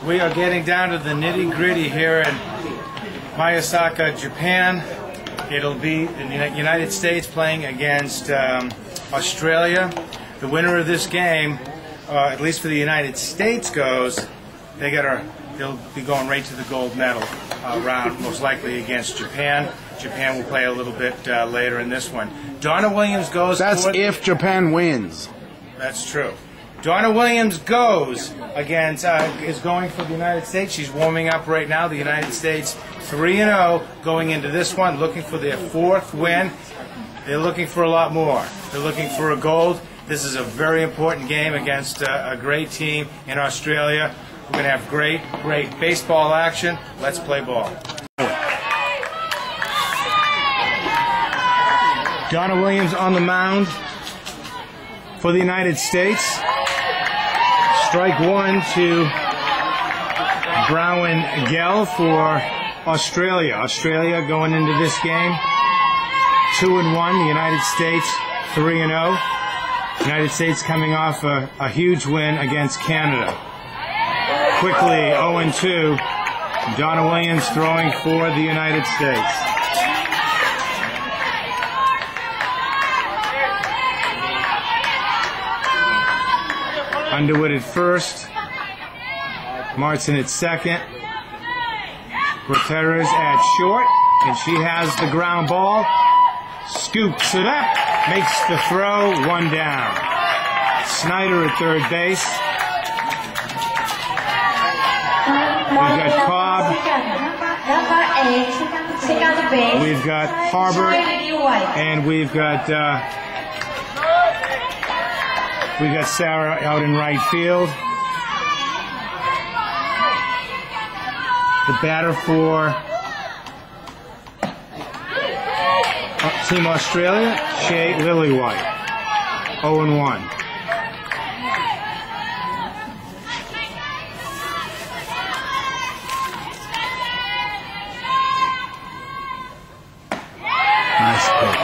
We are getting down to the nitty-gritty here in Osaka, Japan. It'll be the United States playing against Australia. The winner of this game, at least for the United States, goes. They'll be going right to the gold medal round, most likely against Japan. Japan will play a little bit later in this one. Donna Williams goes. That's if Japan wins. That's true. Donna Williams goes against is going for the United States. She's warming up right now. The United States 3-0 going into this one, looking for their 4th win. They're looking for a lot more. They're looking for a gold. This is a very important game against a great team in Australia. We're going to have great baseball action. Let's play ball. Donna Williams on the mound for the United States. Strike 1 to Browen Gell for Australia. Australia going into this game 2-1. The United States 3-0. United States coming off a huge win against Canada. Quickly 0-2. Donna Williams throwing for the United States. Underwood at first, Martin at second, Gutierrez at short, and she has the ground ball, scoops it up, makes the throw, 1 down. Snyder at third base. We've got Cobb, we've got Harbor, and we've got Sarah out in right field. The batter for Team Australia, Shea Lillywhite, 0-1. Nice pitch.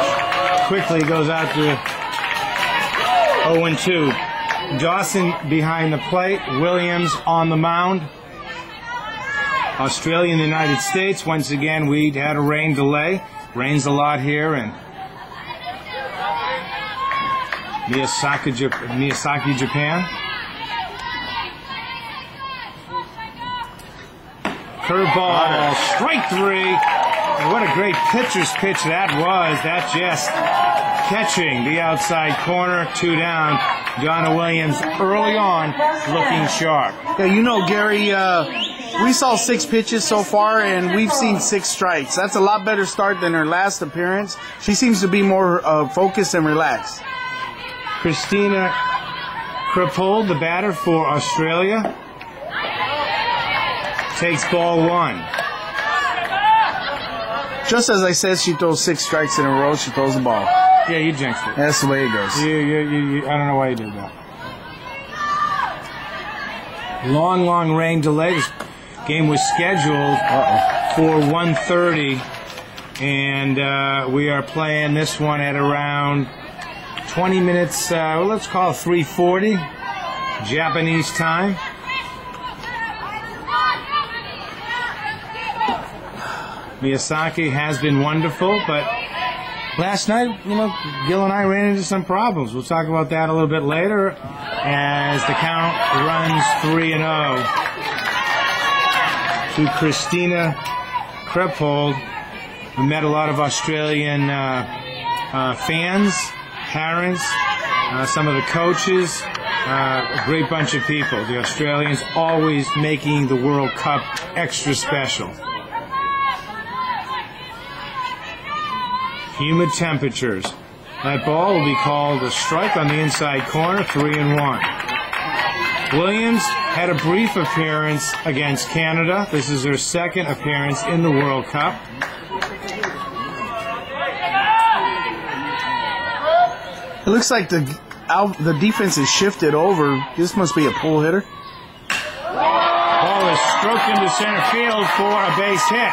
Quickly goes out to 0-2. Dawson behind the plate. Williams on the mound. Australia and the United States. Once again, we had a rain delay. Rains a lot here in Miyazaki, Japan. Curveball, strike 3. And what a great pitcher's pitch that was. That just catching the outside corner, 2 down. Donna Williams early on looking sharp. Yeah, you know, Gary, we saw 6 pitches so far, and we've seen 6 strikes. That's a lot better start than her last appearance. She seems to be more focused and relaxed. Christina Krippold, the batter for Australia, takes ball 1. Just as I said, she throws 6 strikes in a row. She throws the ball. Yeah, you jinxed it. That's the way it goes. I don't know why you did that. Long rain delay. This game was scheduled for 1:30, and we are playing this one at around 20 minutes, let's call it 3:40 Japanese time. Miyazaki has been wonderful, but last night, Gil and I ran into some problems. We'll talk about that a little bit later as the count runs 3-0 to Christina Krippold. We met a lot of Australian fans, parents, some of the coaches, a great bunch of people. The Australians always making the World Cup extra special. Humid temperatures. That ball will be called a strike on the inside corner, 3-1. Williams had a brief appearance against Canada. This is her 2nd appearance in the World Cup. It looks like the defense is shifted over. This must be a pull hitter. Ball is stroked into center field for a base hit.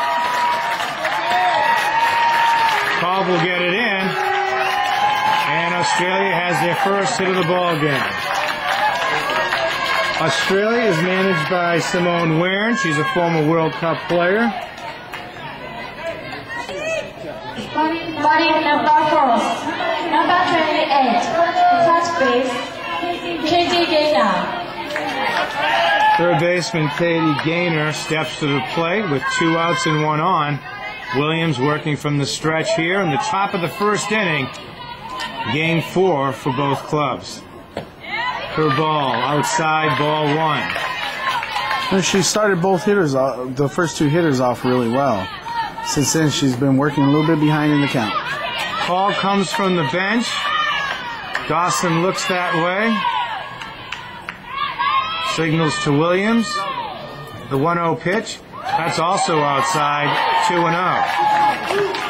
Cobb will get it in, and Australia has their first hit of the ball game. Australia is managed by Simone Warren. She's a former World Cup player. Body number 4, number 28, first base, Katie Gaynor. Third baseman Katie Gaynor steps to the plate with 2 outs and 1 on. Williams working from the stretch here in the top of the first inning. Game 4 for both clubs. Her ball outside, ball 1. She started both hitters, the first 2 hitters off really well. Since then, she's been working a little bit behind in the count. Call comes from the bench. Dawson looks that way. Signals to Williams. The 1-0 pitch. That's also outside, 2-0.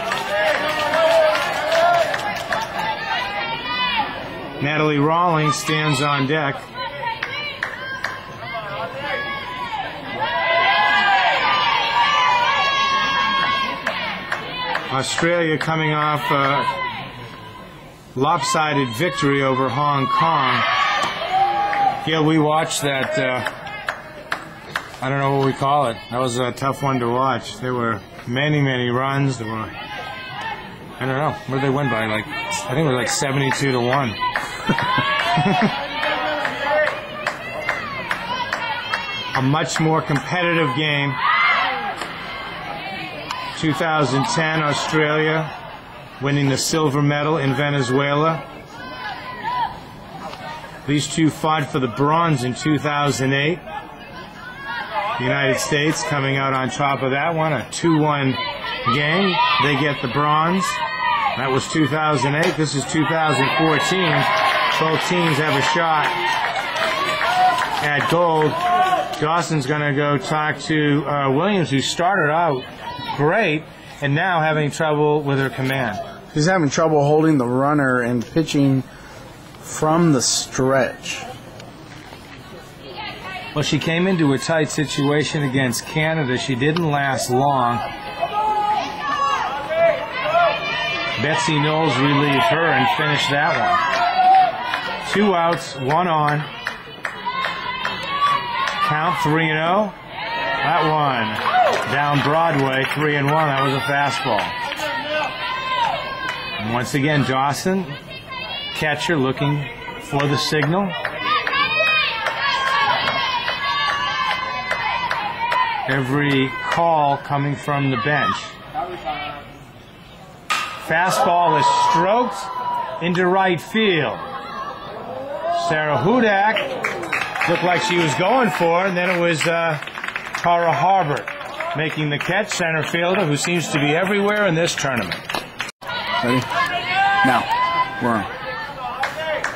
Natalie Rawlings stands on deck. Australia coming off a lopsided victory over Hong Kong. Gail, we watched that, I don't know what we call it. That was a tough one to watch. There were many, many runs. There were, I don't know, what did they win by? Like, I think it was like 72-1. A much more competitive game. 2010, Australia winning the silver medal in Venezuela. These two fought for the bronze in 2008. The United States coming out on top of that one, a 2-1 game. They get the bronze. That was 2008. This is 2014. Both teams have a shot at gold. Dawson's going to go talk to Williams, who started out great and now having trouble with her command. She's having trouble holding the runner and pitching from the stretch. Well, she came into a tight situation against Canada. She didn't last long. Betsy Knowles relieved her and finished that one. 2 outs, 1 on. Count 3-0. That one down Broadway, 3-1. That was a fastball. And once again, Dawson, catcher, looking for the signal. Every call coming from the bench. Fastball is stroked into right field. Sarah Hudak looked like she was going for it, and then it was Tara Harbert making the catch, center fielder, who seems to be everywhere in this tournament. Ready? Now, we're on.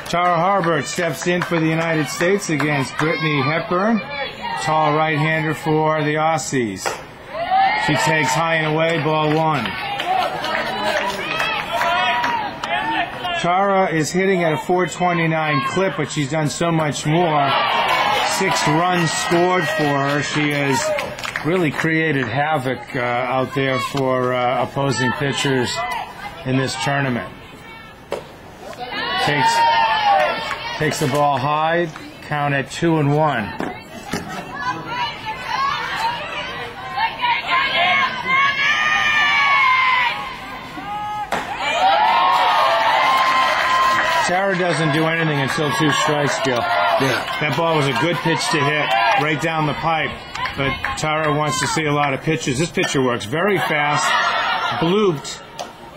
Tara Harbert steps in for the United States against Brittany Hepburn, tall right-hander for the Aussies. She takes high and away, ball 1. Tara is hitting at a .429 clip, but she's done so much more. 6 runs scored for her. She has really created havoc out there for opposing pitchers in this tournament. Takes the ball high, count at 2-1. Tara doesn't do anything until 2 strikes, Gil. Yeah. That ball was a good pitch to hit right down the pipe, but Tara wants to see a lot of pitches. This pitcher works very fast, blooped,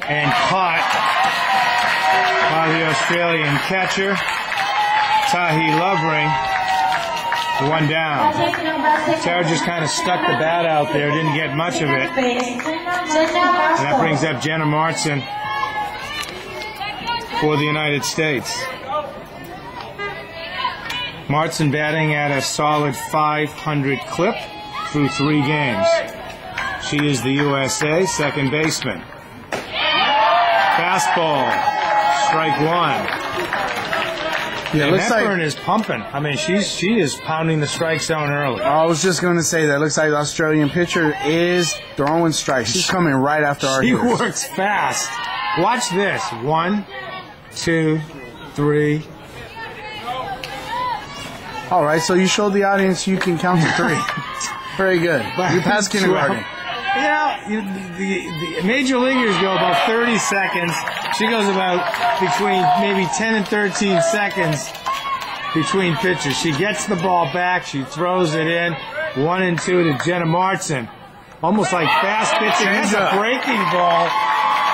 and caught by the Australian catcher, Tahi Lovering. 1 down. Tara just kind of stuck the bat out there, didn't get much of it. And that brings up Jenna Martson for the United States. Martson batting at a solid .500 clip through 3 games. She is the USA second baseman. Fastball, strike 1. Yeah, and looks Hepburn like is pumping. I mean, she is pounding the strike zone early. I was just going to say that. Looks like the Australian pitcher is throwing strikes. She's coming right after our She hitters. works fast. Watch this. 1, 2, 3. All right, so you showed the audience you can count to 3. Very good. You passed kindergarten. The major leaguers go about 30 seconds. She goes about between maybe 10 and 13 seconds between pitches. She gets the ball back. She throws it in. 1 and 2 to Jenna Martson. Almost like fast pitching. That's a breaking ball.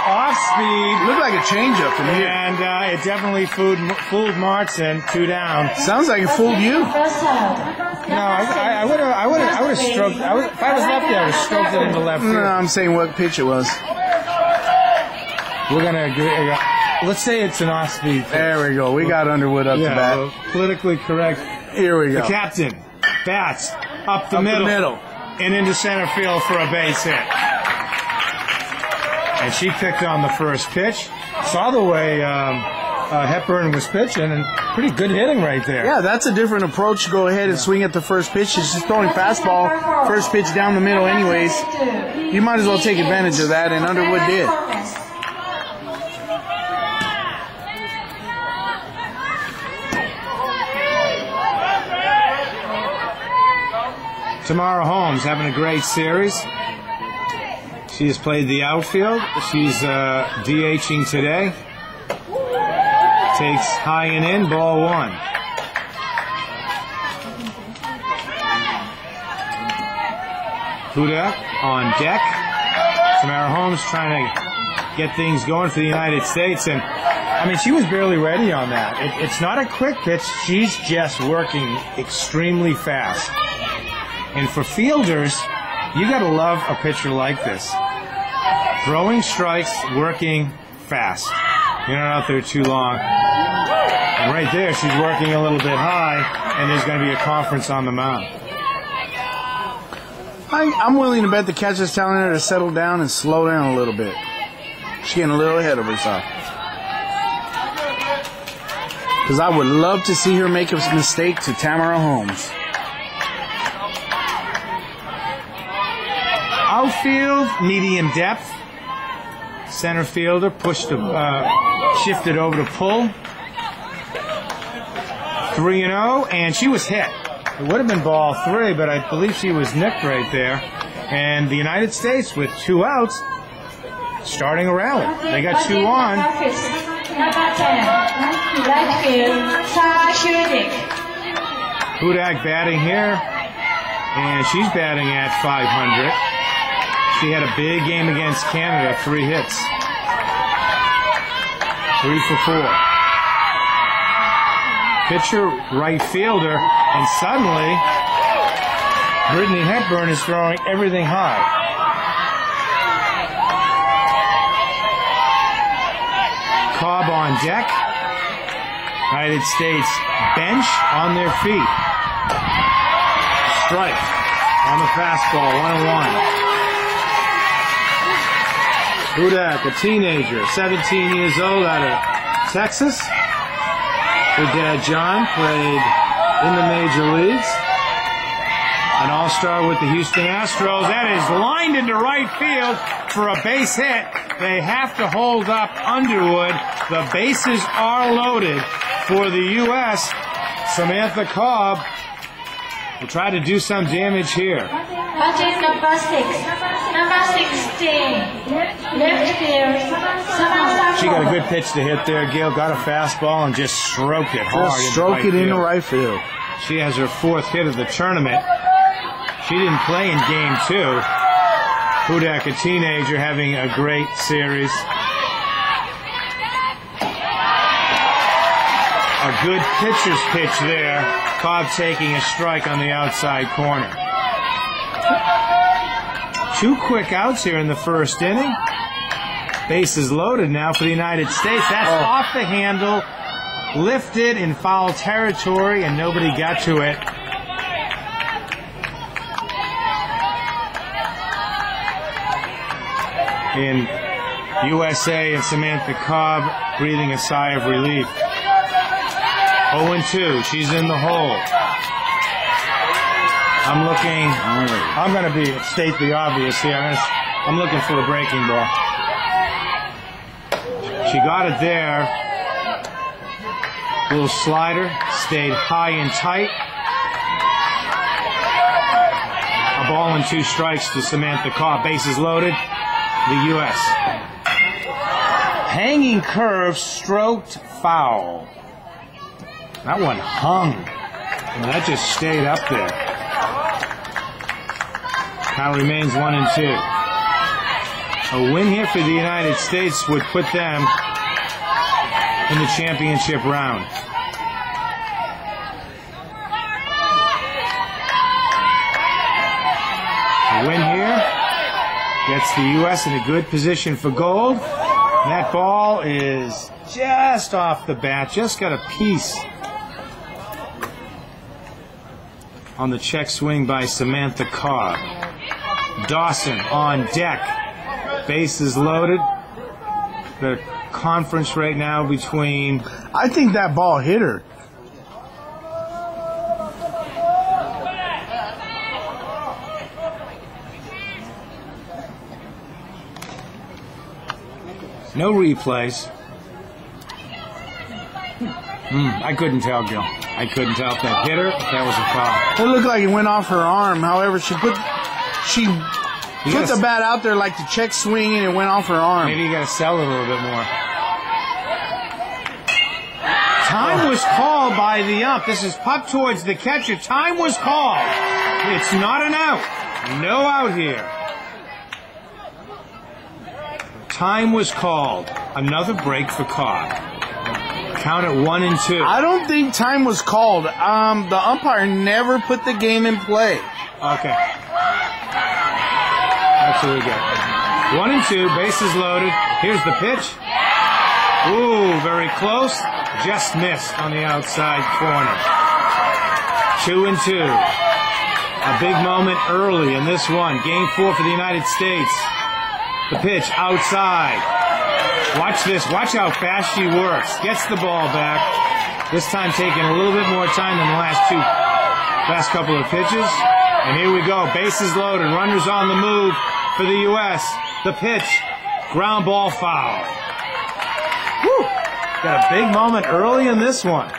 Off speed. Looked like a changeup to me. And it definitely fooled Martson. 2 down. Sounds like it fooled you. No, I would have stroked. If I was lefty, I would have stroked it into left field. No, I'm saying what pitch it was. We're gonna agree. Let's say it's an off-speed pitch. There we go. We got Underwood up to bat. Well, politically correct. Here we go. The captain bats up the middle and into center field for a base hit. And she picked on the first pitch. Saw the way Hepburn was pitching, and pretty good hitting right there. Yeah, that's a different approach. Go ahead and swing at the first pitch. She's just throwing fastball, first pitch down the middle anyways. You might as well take advantage of that, and Underwood did. Tamara Holmes having a great series. She has played the outfield. She's DHing today. Takes high and in, ball 1. Hudak on deck. Tamara Holmes trying to get things going for the United States. And, I mean, she was barely ready on that. It's not a quick pitch. She's just working extremely fast. And for fielders, you got to love a pitcher like this. Throwing strikes, working fast. You're not out there too long. And right there, she's working a little bit high, and there's going to be a conference on the mound. I'm willing to bet the catcher's telling her to settle down and slow down a little bit. She's getting a little ahead of herself. Because I would love to see her make a mistake to Tamara Holmes. Outfield, medium depth. Center fielder shifted over to pull. 3-0, and she was hit. It would have been ball 3, but I believe she was nicked right there. And the United States, with 2 outs, starting a rally. They got 2 on. Hudak batting here, and she's batting at .500. She had a big game against Canada, 3 hits. 3 for 4. Pitcher, right fielder, and suddenly Brittany Hepburn is throwing everything high. Cobb on deck. United States bench on their feet. Strike on the fastball, 1-1. Hudak, a teenager, 17 years old, out of Texas. Her dad, John, played in the major leagues. An all-star with the Houston Astros. That is lined into right field for a base hit. They have to hold up Underwood. The bases are loaded for the U.S. Samantha Cobb will try to do some damage here. Batting number 6, number 16, left field, Samantha. She got a good pitch to hit there. Gail got a fastball and just stroked it hard. Just stroke it into right field. She has her 4th hit of the tournament. She didn't play in game 2. Hudak, a teenager, having a great series. A good pitcher's pitch there. Cobb taking a strike on the outside corner. 2 quick outs here in the first inning. Bases loaded now for the United States. That's off the handle, lifted in foul territory, and nobody got to it. In USA, and Samantha Cobb breathing a sigh of relief. 0-2. She's in the hole. I'm going to state the obvious here. I'm looking for a breaking ball. She got it there. Little slider, stayed high and tight. ball and 2 strikes to Samantha Cobb. Bases loaded. The U.S. Hanging curve, stroked foul. That one hung. And that just stayed up there. Count remains 1-2. A win here for the United States would put them in the championship round. A win here gets the U.S. in a good position for gold. That ball is just off the bat, just got a piece on the check swing by Samantha Cobb. Dawson on deck. Bases loaded. The conference right now between... I think that ball hit her. No replays. I couldn't tell, Gil. I couldn't tell if that hit her, if that was a foul. It looked like it went off her arm. However, she put the bat out there like the check swing and it went off her arm. Maybe you got to sell it a little bit more. Time was called by the ump. This is puck towards the catcher. Time was called. It's not an out. No out here. Time was called. Another break for Cobb. Count at 1-2. I don't think time was called. The umpire never put the game in play. Okay. That's what we got. 1-2, bases loaded. Here's the pitch. Ooh, very close. Just missed on the outside corner. 2-2. A big moment early in this one. Game 4 for the United States. The pitch outside. Watch this. Watch how fast she works. Gets the ball back. This time taking a little bit more time than the last couple of pitches. And here we go. Bases loaded. Runners on the move for the U.S. The pitch. Ground ball foul. Woo! Got a big moment early in this one.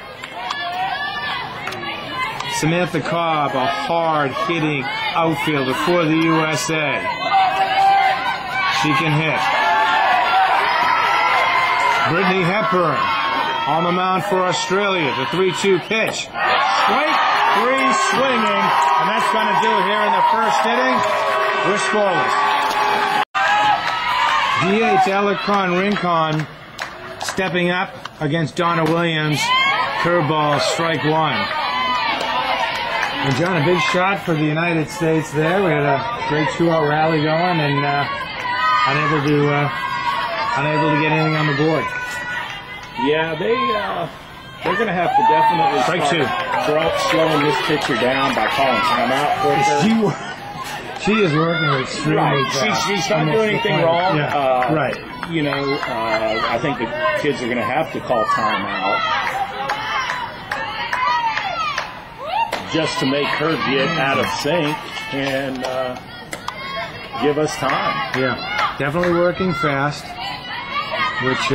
Samantha Cobb, a hard-hitting outfielder for the USA. She can hit. Brittany Hepburn on the mound for Australia. The 3-2 pitch. Strike 3 swinging. And that's going to do it here in the first inning. We're scoreless. DH Alarcon Rincon stepping up against Donna Williams. Curveball, strike 1. And John, a big shot for the United States there. We had a great 2-out rally going and unable to get anything on the board. Yeah, they're going to have to definitely start slowing this pitcher down by calling timeout for her. She is working extremely fast. She's not doing anything wrong. Yeah, right. You know, I think the kids are going to have to call timeout just to make her get out of sync and give us time. Yeah, definitely working fast. Which,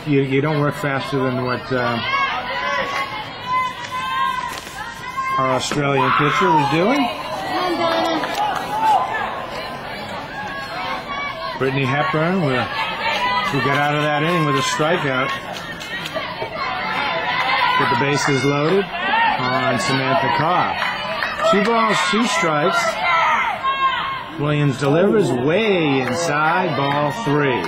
you don't work faster than what our Australian pitcher was doing. Brittany Hepburn, who got out of that inning with a strikeout. Get the bases loaded on Samantha Cobb. 2 balls, 2 strikes. Williams delivers way inside, ball 3.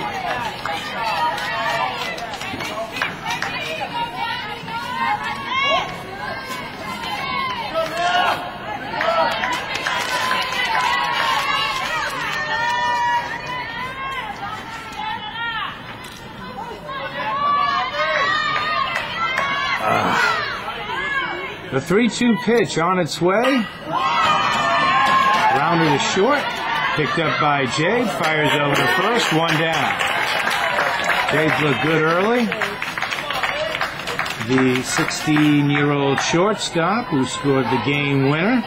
The 3-2 pitch on its way. Rounded to short. Picked up by Jade. Fires over to first. 1 down. Jade looked good early. The 16-year-old shortstop who scored the game winner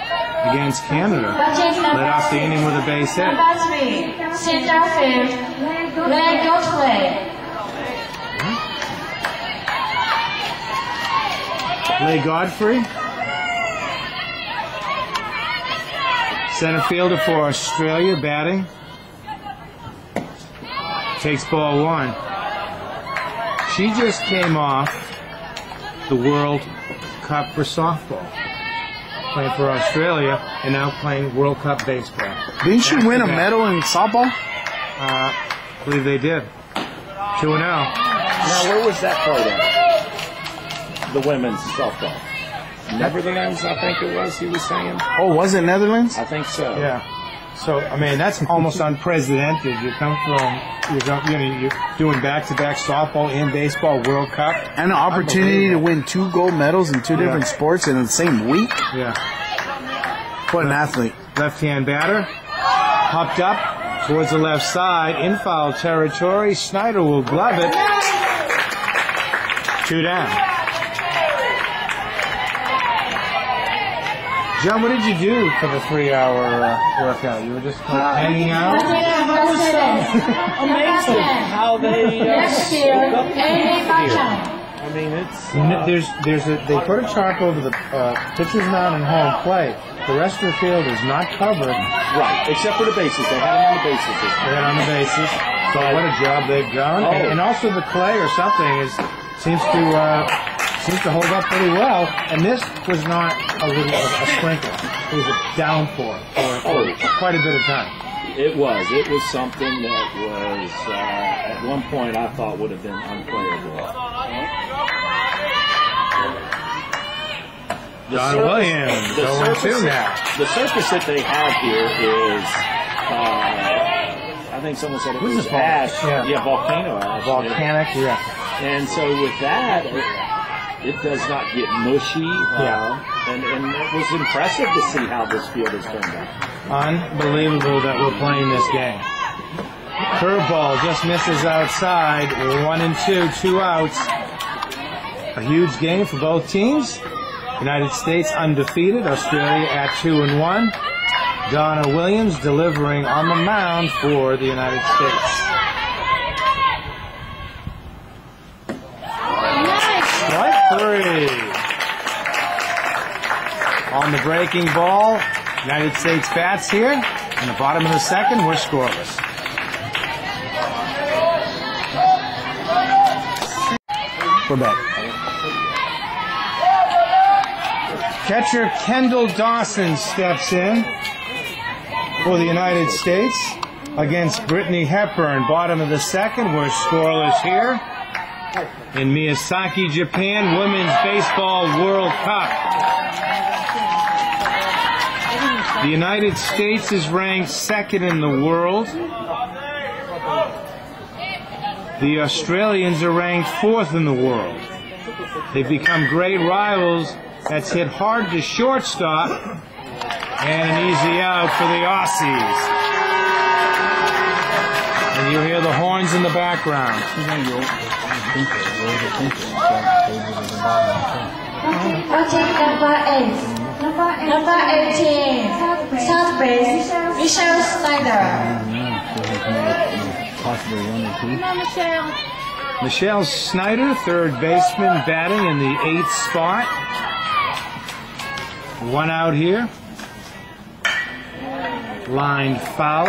against Canada led off the inning with a base hit. Number 3, center field, Ray Godfrey. Leigh Godfrey. Center fielder for Australia batting. Takes ball 1. She just came off the World Cup for softball, playing for Australia, and now playing World Cup baseball. Didn't she win a medal in softball? I believe they did. 2-0. Now, where was that part at? The women's softball. Netherlands, I think it was, he was saying. Oh, was it Netherlands? I think so. Yeah. So, I mean, that's almost unprecedented. You come from, you're doing back-to-back softball and baseball World Cup. And an opportunity to win 2 gold medals in 2 different sports in the same week? Yeah. What an athlete. Left-hand batter. Hopped up towards the left side. In foul territory. Snyder will glove it. 2 down. John, what did you do for the 3-hour workout? You were just hanging out? Amazing how they Next year, woke up any here. I mean, it's They put a chart over the pitcher's mound and home plate. The rest of the field is not covered. right, except for the bases. They had them on the bases this They time. got on the bases. So what a job they've done. Oh. And also the clay or something seems to hold up pretty well. And this was not a sprinkle. It was a downpour for quite a bit of time. It was something that was, at one point, I thought would have been unplayable. Don Williams going 2 now. The surface that they have here is, I think someone said it was ash. Yeah. Volcano ash. Volcanic, yeah. And so with that, it does not get mushy. And it was impressive to see how this field has turned out. Unbelievable that we're playing this game. Curveball just misses outside. 1-2, 2 outs. A huge game for both teams. United States undefeated. Australia at 2-1. Donna Williams delivering on the mound for the United States. Strike 3. On the breaking ball, United States bats here. In the bottom of the second, we're scoreless. We're back. Catcher Kendall Dawson steps in for the United States against Brittany Hepburn. Bottom of the second, we're scoreless here. In Miyazaki, Japan, Women's Baseball World Cup. The United States is ranked 2nd in the world. The Australians are ranked 4th in the world. They've become great rivals. That's hit hard to shortstop. And an easy out for the Aussies. And you hear the horns in the background. Batting number 8. Number 18. Third base, Michelle Snyder. Michelle Snyder, third baseman, batting in the 8th spot. 1 out here. Line foul.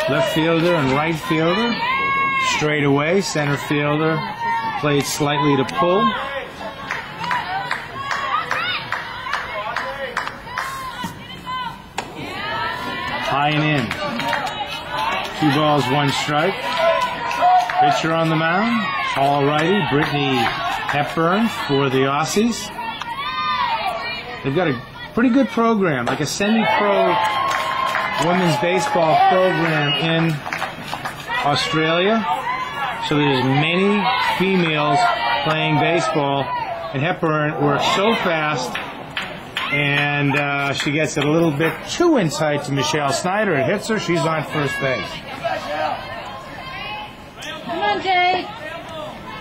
Left fielder and right fielder. Straight away, center fielder played slightly to pull. High and in. 2 balls, 1 strike. Pitcher on the mound. Tall righty, Brittany Hepburn for the Aussies. They've got a pretty good program, like a semi-pro women's baseball program in Australia. So there's many females playing baseball, and Hepburn works so fast, and she gets it a little bit too inside to Michelle Snyder. It hits her. She's on first base. Come on, Jake.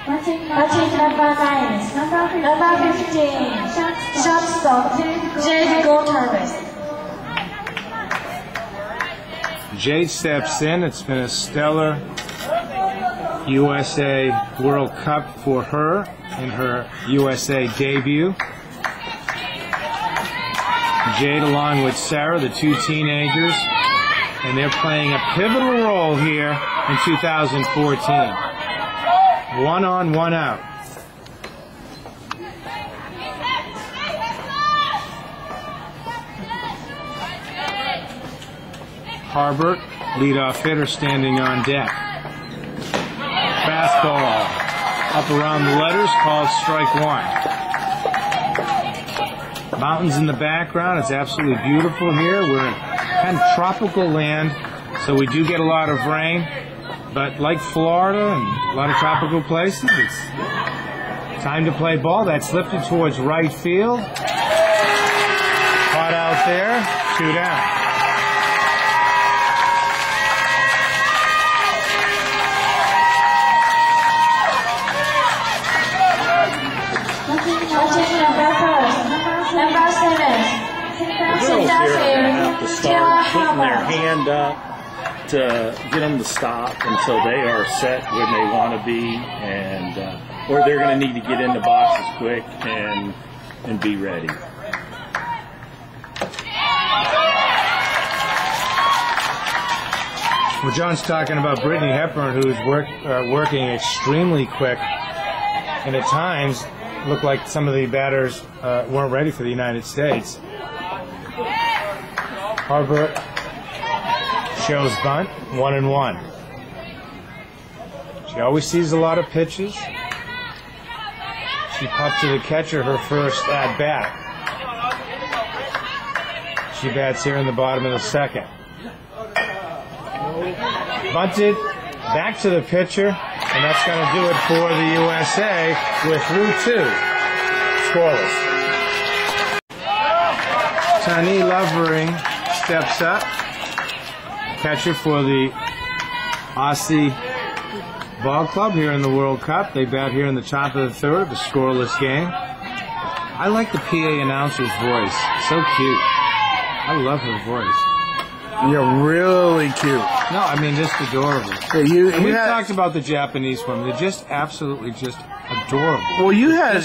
Batting number 9. Number 15. Shortstop, Jade Gonzalez. Jade steps in. It's been a stellar USA World Cup for her in her USA debut. Jade along with Sarah, the two teenagers, and they're playing a pivotal role here in 2014. 1 on, 1 out. Harbert, leadoff hitter, standing on deck. Fastball up around the letters, called strike 1. Mountains in the background. It's absolutely beautiful here. We're in kind of tropical land, so we do get a lot of rain. But like Florida and a lot of tropical places, it's time to play ball. That's lifted towards right field. Caught out there. 2 down. Number 7. The girls here are going to have to start putting their hand up to get them to stop until they are set where they want to be, and or they're going to need to get in the boxes quick and be ready. Well, John's talking about Brittany Hepburn, who's working extremely quick, and at times looked like some of the batters weren't ready for the United States. Harbert shows bunt, 1-1. She always sees a lot of pitches. She popped to the catcher her first at bat. She bats here in the bottom of the second. Bunted, back to the pitcher, and that's going to do it for the USA. We're through 2. Scoreless. Tani Lovering steps up. Catcher for the Aussie Ball Club here in the World Cup. They bat here in the top of the 3rd, the scoreless game. I like the PA announcer's voice. So cute. I love her voice. You're really cute. No, I mean, just adorable. Yeah, we've talked about the Japanese women. They're just absolutely just adorable. Well, you had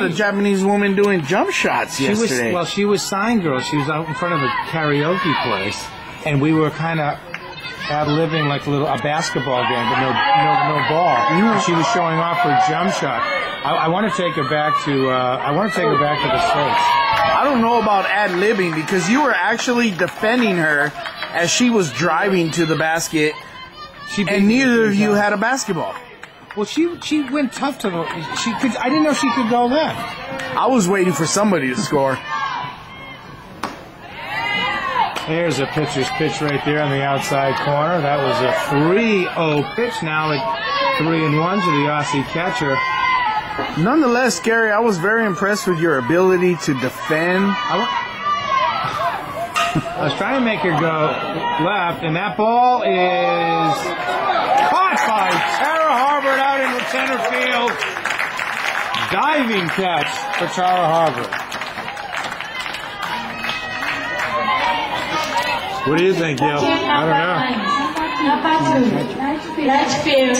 a Japanese woman doing jump shots yesterday. She was sign girl. She was out in front of a karaoke place, and we were kind of ad-libbing like a basketball game, but no ball. And she was showing off her jump shot. I want to take her back to the States. I don't know about ad-libbing because you were actually defending her as she was driving to the basket, and neither of you had a basketball. Well, she went tough to the. I didn't know she could go then. I was waiting for somebody to score. There's a pitcher's pitch right there on the outside corner. That was a 3-0 pitch. Now at 3-1 to the Aussie catcher. Nonetheless, Gary, I was very impressed with your ability to defend. I was trying to make her go left, and that ball is caught by Tara Harbert out into center field. Diving catch for Tara Harbert. What do you think, Gil? I don't know. Number 2. Right field,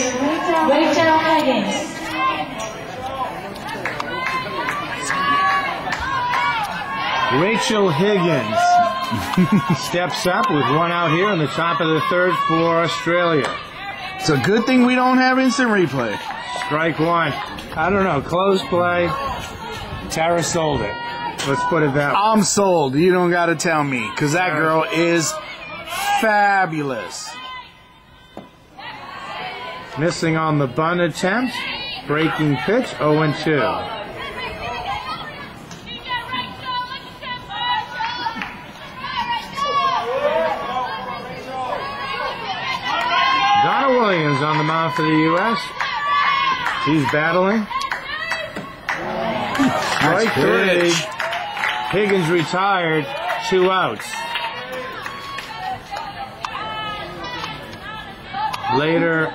Rachel Higgins. Rachel Higgins steps up with 1 out here in the top of the 3rd for Australia. It's a good thing we don't have instant replay. Strike 1. I don't know. Close play. Tara sold it. Let's put it that way. I'm sold. You don't got to tell me, because that girl is fabulous. Missing on the bunt attempt. Breaking pitch, 0-2. Donna Williams on the mound for the U.S. He's battling. Strike 3. Higgins retired. 2 outs. Later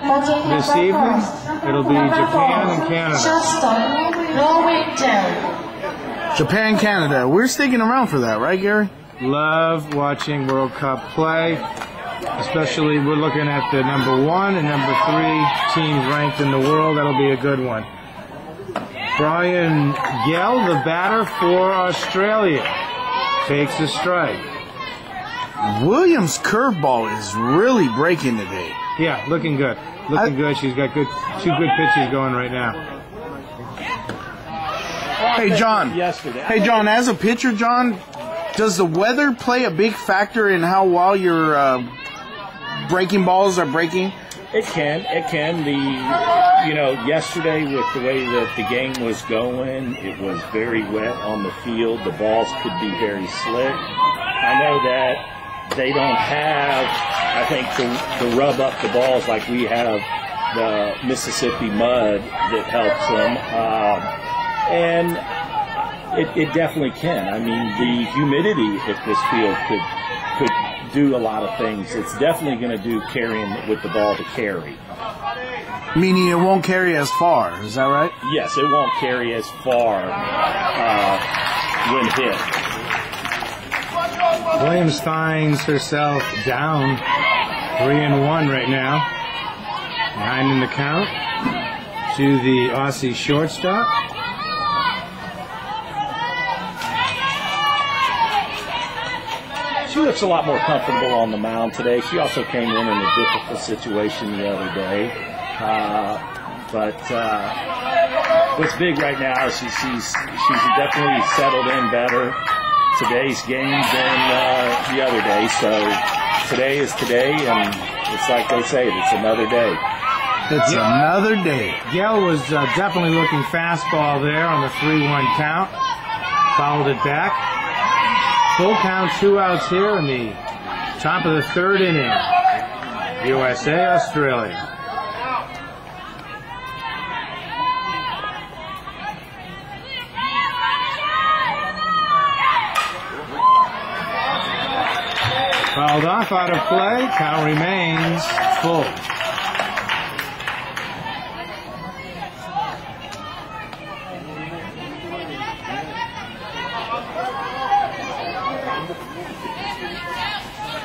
this evening, it'll be Japan and Canada. Japan, Canada. We're sticking around for that, right, Gary? Love watching World Cup play. Especially, we're looking at the number 1 and number 3 teams ranked in the world. That'll be a good one. Brian Gell, the batter for Australia, takes a strike. Williams' curveball is really breaking today. Yeah, looking good. Looking good. She's got two good pitches going right now. Hey, John. Yesterday. Hey, John, as a pitcher, John, does the weather play a big factor in how well your breaking balls are breaking? It can. Yesterday with the way that the game was going, it was very wet on the field. The balls could be very slick. I know that they don't have, I think, to rub up the balls like we have the Mississippi mud that helps them. And it definitely can. I mean, the humidity at this field could do a lot of things. It's definitely going to do carrying with the ball to carry. Meaning it won't carry as far, is that right? Yes, it won't carry as far when hit. Williams finds herself down 3-1 right now. Behind in the count to the Aussie shortstop. She looks a lot more comfortable on the mound today. She also came in a difficult situation the other day. But what's big right now is she's definitely settled in better today's game than the other day. So today is today, and it's like they say, it's another day. It's another day. Gell was definitely looking fastball there on the 3-1 count. Fouled it back. Full count, 2 outs here in the top of the 3rd inning. USA, Australia. Fouled off, out of play. Count remains full.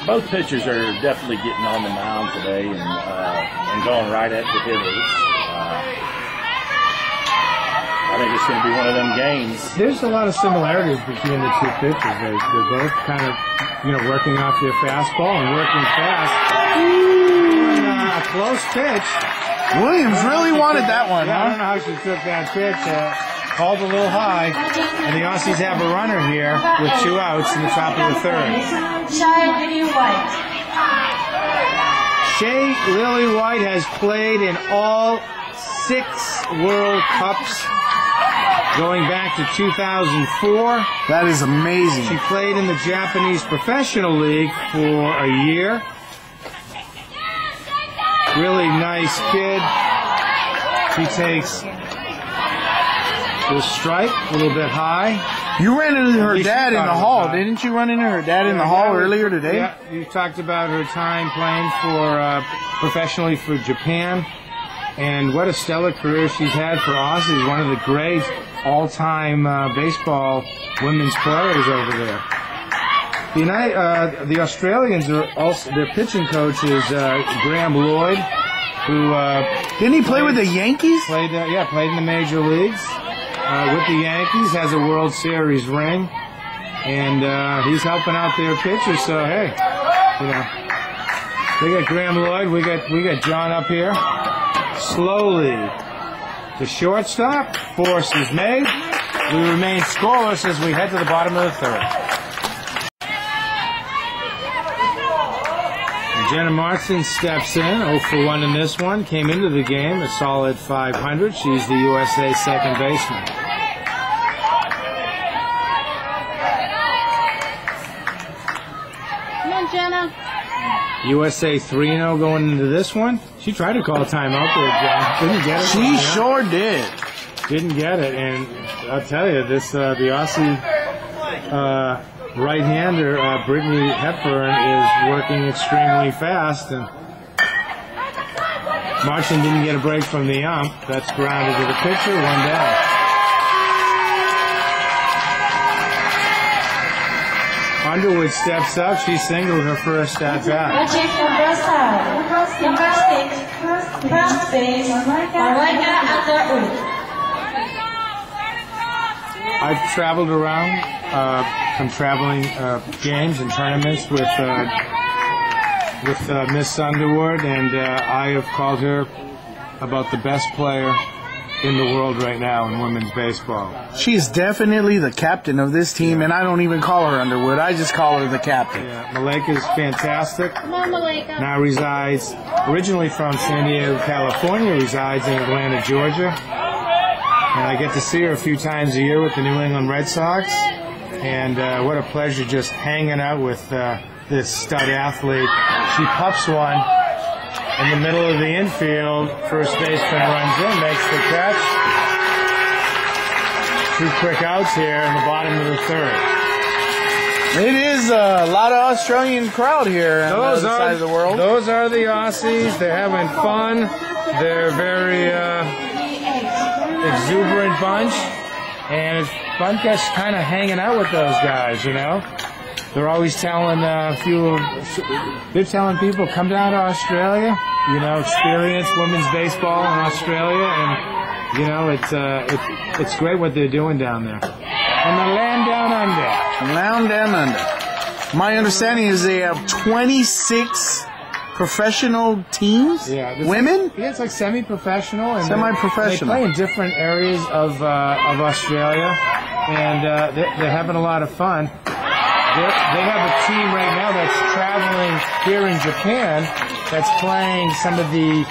Both pitchers are definitely getting on the mound today and going right at the hitters. I think it's going to be one of them games. There's a lot of similarities between the two pitchers. They're both kind of, working off their fastball and working fast. A close pitch. Williams really wanted that one, Yeah, I huh? don't know how she took that pitch. Called a little high. And the Aussies have a runner here with 2 outs in the top of the 3rd. Shea Lily White has played in all 6 World Cups going back to 2004. That is amazing. She played in the Japanese Professional League for a year. Really nice kid. She takes the strike a little bit high. You ran into her least dad she in the thought it was hall, high. didn't you run into her dad in the hall earlier today? Yeah, you talked about her time playing for professionally for Japan, and what a stellar career she's had for Aussies. One of the great all-time baseball women's players over there. The Australians are also, their pitching coach is Graham Lloyd, who Didn't he play with the Yankees? played in the major leagues with the Yankees, has a World Series ring, and he's helping out their pitchers. So hey, we got Graham Lloyd, we got John up here. Slowly, the shortstop, force is made. We remain scoreless as we head to the bottom of the 3rd. Jenna Martin steps in, 0 for 1 in this one. Came into the game a solid .500. She's the USA second baseman. Come on, Jenna. USA 3-0 going into this one. She tried to call a timeout there, John. Didn't get it. She sure did. Didn't get it, and I'll tell you, this the Aussie right-hander, Brittany Hepburn, is working extremely fast, and Martin didn't get a break from the ump. That's grounded to the pitcher, 1 down. Underwood steps up. She singled her first at bat. Watching from first side. Number 6, first base, Malika Underwood. I've traveled around from traveling games and tournaments with Miss Underwood, and I have called her about the best player in the world right now in women's baseball. She's definitely the captain of this team, and I don't even call her Underwood. I just call her the captain. Yeah, Malika's fantastic. Come on, Malika. Now resides, originally from San Diego, California, resides in Atlanta, Georgia. And I get to see her a few times a year with the New England Red Sox. And what a pleasure just hanging out with this stud athlete. She pups one in the middle of the infield. First baseman runs in, makes the catch. 2 quick outs here in the bottom of the third. It is a lot of Australian crowd here on the other side of the world. Those are the Aussies. They're having fun. They're very exuberant bunch, and it's fun just kind of hanging out with those guys, you know. They're always telling they're telling people, come down to Australia, you know, experience women's baseball in Australia, and you know it's great what they're doing down there. And the land down under. Land down under. My understanding is they have 26 professional teams? Yeah, women? Yeah, it's like semi-professional. And semi-professional. They play in different areas of Australia, and they're having a lot of fun. They have a team right now that's traveling here in Japan that's playing some of the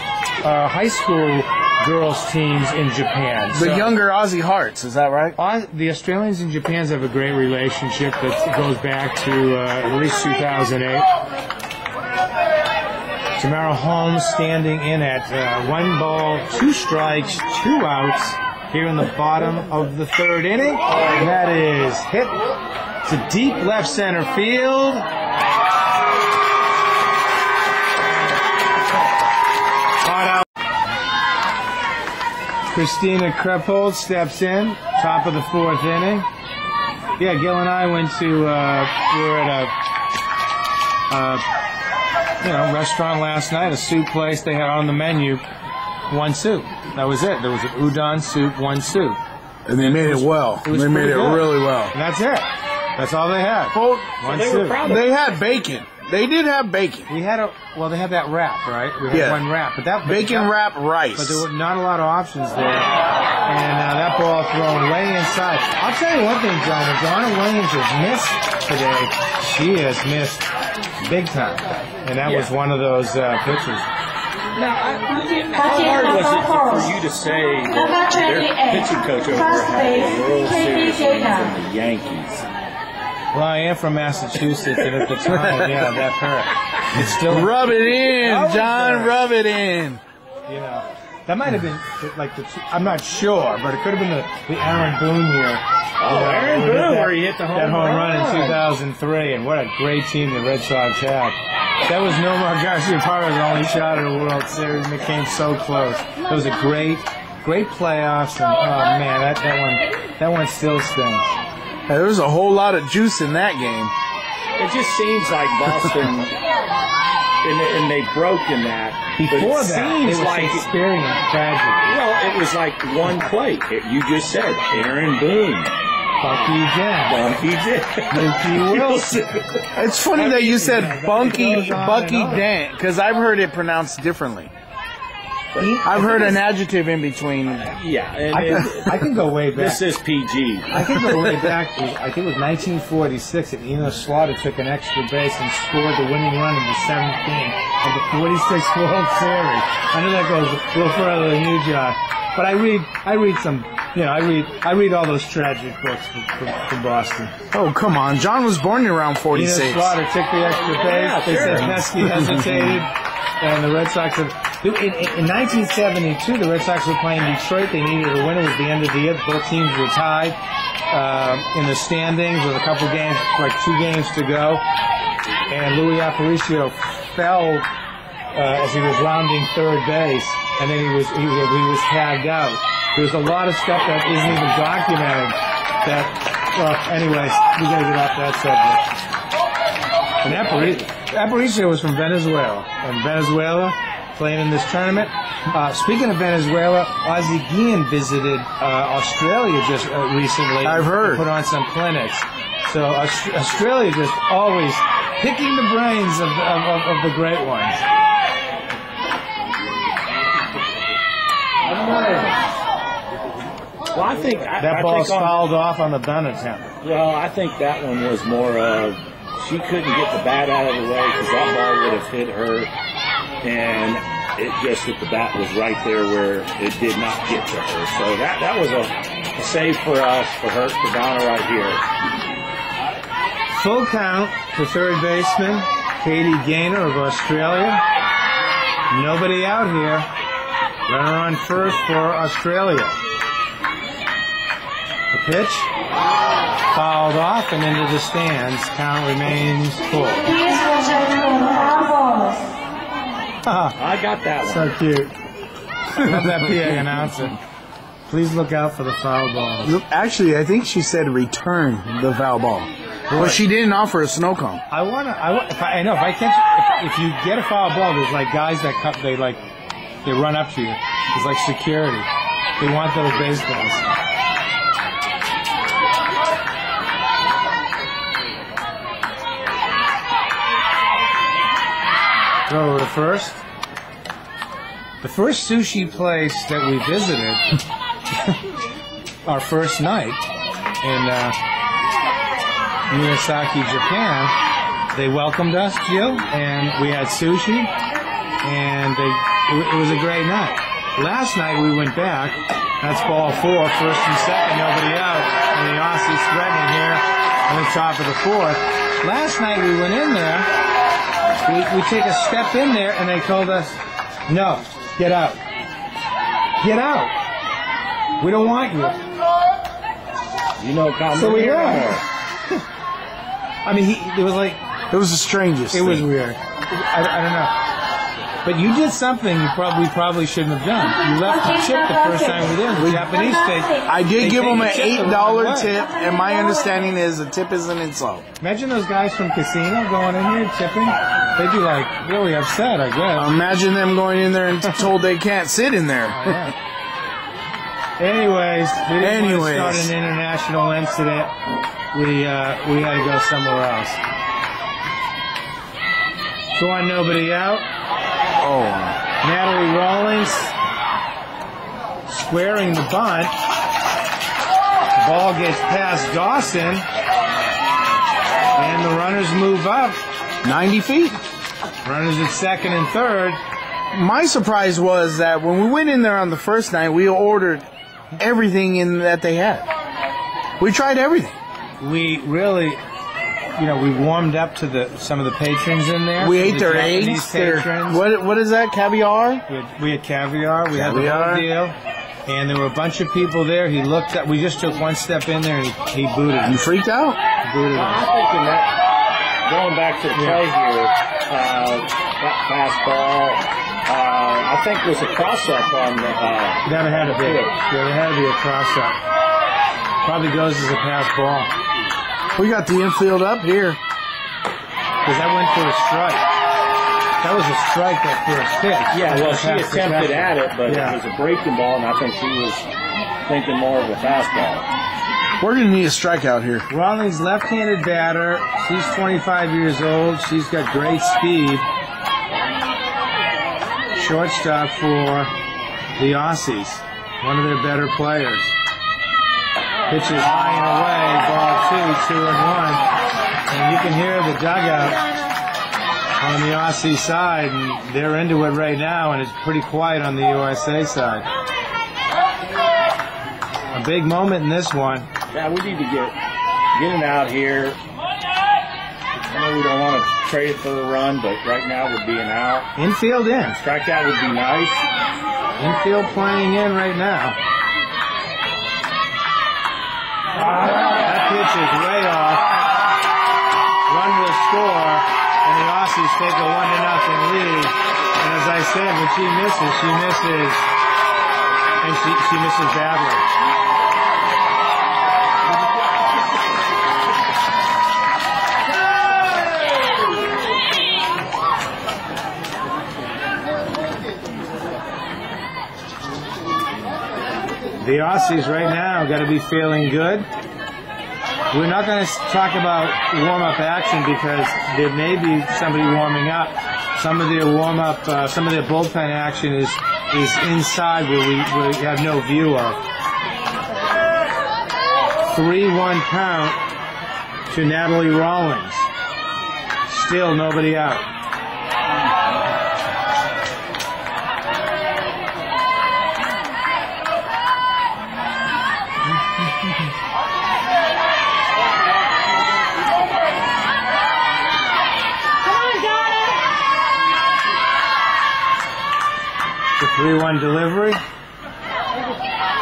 high school girls teams in Japan. The younger Aussie Hearts, is that right? The Australians and Japans have a great relationship that goes back to at least 2008. Tamara Holmes standing in at 1 ball, 2 strikes, 2 outs here in the bottom of the third inning. And that is hit to deep left center field. Caught out. Christina Krepold steps in, top of the 4th inning. Yeah, Gil and I went to, we were at a restaurant last night, a soup place. They had on the menu 1 soup. That was it. There was an udon soup, 1 soup. And they made it well. They made it really well. And that's it. That's all they had. Well, 1 soup. They had bacon. They did have bacon. We had they had that wrap, right? We had 1 wrap, but that bacon wrap rice. But there were not a lot of options there, and that ball thrown way inside. I'll tell you one thing, John. If Joanna Williams has missed today, she has missed big time, and that was one of those pitches. Now, how hard was it for you to say that their pitching coach over had a World Series win from the Yankees? Well, I am from Massachusetts, and at the time, yeah, that hurt. It's still rub it in, John. Rub it in. You know, that might have been like I'm not sure, but it could have been the Aaron Boone year. Oh, Aaron Boone, where he hit the home run in 2003, and what a great team the Red Sox had. That was Nomar Garciaparra's only shot at a World Series, and it came so close. It was a great playoffs, and oh man, that one still stings. There was a whole lot of juice in that game. It just seems like Boston, and they broke in that. Before it that, seems it was like experienced tragedy. Well, it was like 1 play. You just said Aaron Boone, Bucky Dent, Mookie Wilson. It's funny that you said Bucky Dent, because I've heard it pronounced differently. I've heard an adjective in between. Yeah, I can go way back. This is PG. I can go way back. I think it was 1946, and Eno Slaughter took an extra base and scored the winning run in the 7th game of the 46th World Series. I know that goes a little further than you, John. But I read some. I read all those tragic books from Boston. Oh, come on. John was born around 46. Eno Slaughter took the extra base. Yeah, they said Pesky hesitated. And the Red Sox have... In 1972, the Red Sox were playing Detroit. They needed a winner at the end of the year. Both teams were tied in the standings with a couple games, like 2 games to go. And Louis Aparicio fell as he was rounding third base, and then he was tagged out. There's a lot of stuff that isn't even documented. Anyways, we got to get off that subject. And Aparicio was from Venezuela. And Venezuela playing in this tournament. Speaking of Venezuela, Ozzie Guillen visited Australia just recently. I've heard. Put on some clinics. So Australia just always picking the brains of the great ones. Well, I think That ball's fouled off on the bunt attempt. Well, I think that one was more of she couldn't get the bat out of the way because that ball would have hit her, and it just that the bat was right there where it did not get to her. So that was a save for us, for Donna right here. Full count to third baseman Katie Gaynor of Australia. Nobody out here. Runner on first for Australia. The pitch fouled off and into the stands. Count remains full. I got that one. So cute. Love that PA announcer. Please look out for the foul balls. Actually, I think she said return the foul ball. But she didn't offer a snow cone. If you get a foul ball, there's like guys that they run up to you. It's like security. They want those baseballs. Throw over to first. The first sushi place that we visited, our first night in Miyazaki, Japan, they welcomed us, Jill, and we had sushi, and it was a great night. Last night we went back. That's ball 4, first and second, nobody out, and the Aussies threatening here on the top of the fourth. Last night we went in there. We take a step in there, and they told us, no, get out. Get out. We don't want you. You know, so we left. I mean, it was like... It was the strangest thing. Was weird. I don't know. But you did something we probably shouldn't have done. You left the chip the first time we did. The Japanese take. I did give them an $8 tip, and my understanding is a tip is an insult. Imagine those guys from casino going in here tipping. They'd be like really upset, I guess. Imagine them going in there and told they can't sit in there. Oh, yeah. Anyways, we didn't want to start an international incident. We had to go somewhere else. Go on, nobody out. Oh. Natalie Rawlings squaring the bunt. Ball gets past Dawson, and the runners move up 90 feet. Runners at second and third. My surprise was that when we went in there on the first night, we ordered everything in that they had. We tried everything. We really, we warmed up to some of the patrons in there. We ate their eggs. What is that? Caviar? We had caviar. We had the whole deal. And there were a bunch of people there. He looked at. We just took one step in there and he booted us. You freaked out? He booted us. I'm thinking that going back to the play here, that fastball. I think was a cross-up on the... That had to be. Yeah, there had to be a cross-up. Probably goes as a pass ball. We got the infield up here. Because that went for a strike. That was a strike that first pitch. Yeah, well, she attempted at it, but it was a breaking ball, and I think she was thinking more of a fastball. We're going to need a strikeout here. Rawlings, left-handed batter. She's 25 years old. She's got great speed. Shortstop for the Aussies. One of their better players. Pitches high and away. Ball 2, 2-1. And you can hear the dugout on the Aussie side, and they're into it right now, and it's pretty quiet on the USA side. A big moment in this one. Yeah, we need to get it out here. I know we don't want to trade it for a run, but right now would be an out. Infield in. Strikeout would be nice. Infield playing in right now. That pitch is way off. Run will score, and the Aussies take a 1-0 lead. And as I said, when she misses, and she misses badly. The Aussies right now got to be feeling good. We're not going to talk about warm-up action because there may be somebody warming up. Some of their warm-up, some of their bullpen action is inside where we have no view of. 3-1 count to Natalie Rawlings. Still nobody out. The 3-1 delivery.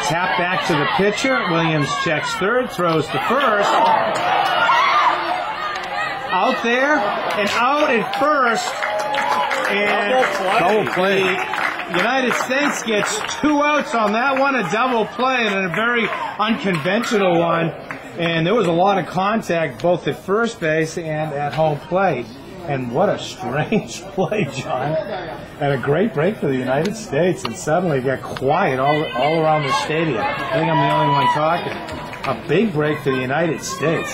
Tap back to the pitcher. Williams checks third, throws to first. Out there and out at first. And Double play. The United States gets 2 outs on that one, a double play, and a very unconventional one. And there was a lot of contact both at first base and at home plate. And what a strange play, John. And a great break for the United States. And suddenly it got quiet all around the stadium. I think I'm the only one talking. A big break for the United States.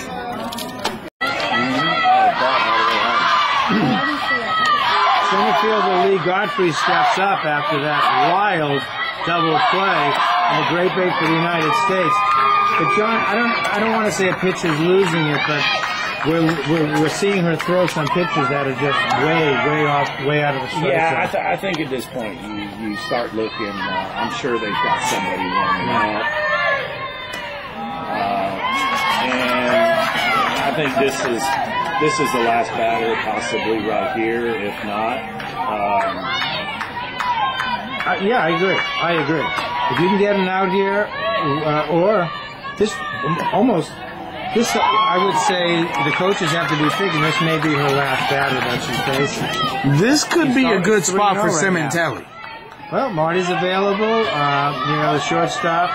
Center fielder Lee Godfrey steps up after that wild double play. And a great break for the United States. But John, I don't want to say a pitcher's losing it, but we're seeing her throw some pitches that are just way out of the strike. Yeah, I think at this point you start looking. I'm sure they've got somebody warming up, and I think this is the last batter, possibly right here. If not, yeah, I agree. If you can get an out here, or this almost. This, I would say, the coaches have to be thinking this may be her last batter that she's facing. This could be a good spot for Sementelli. Well, Marty's available. The shortstop,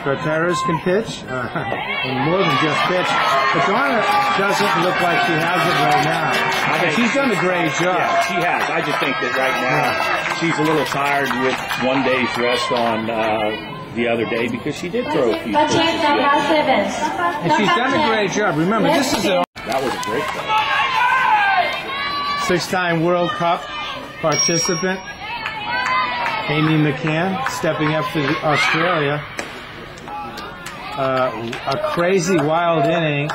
Gutierrez can pitch, and more than just pitch. But Donna doesn't look like she has it right now. She's done a great job. Yeah, she has. I just think that right now she's a little tired with one day's rest on the other day because she did throw a few pitches. And she's done a great job. Remember, this is that was a great play. 6-time World Cup participant Amy McCann stepping up for Australia. A crazy wild inning.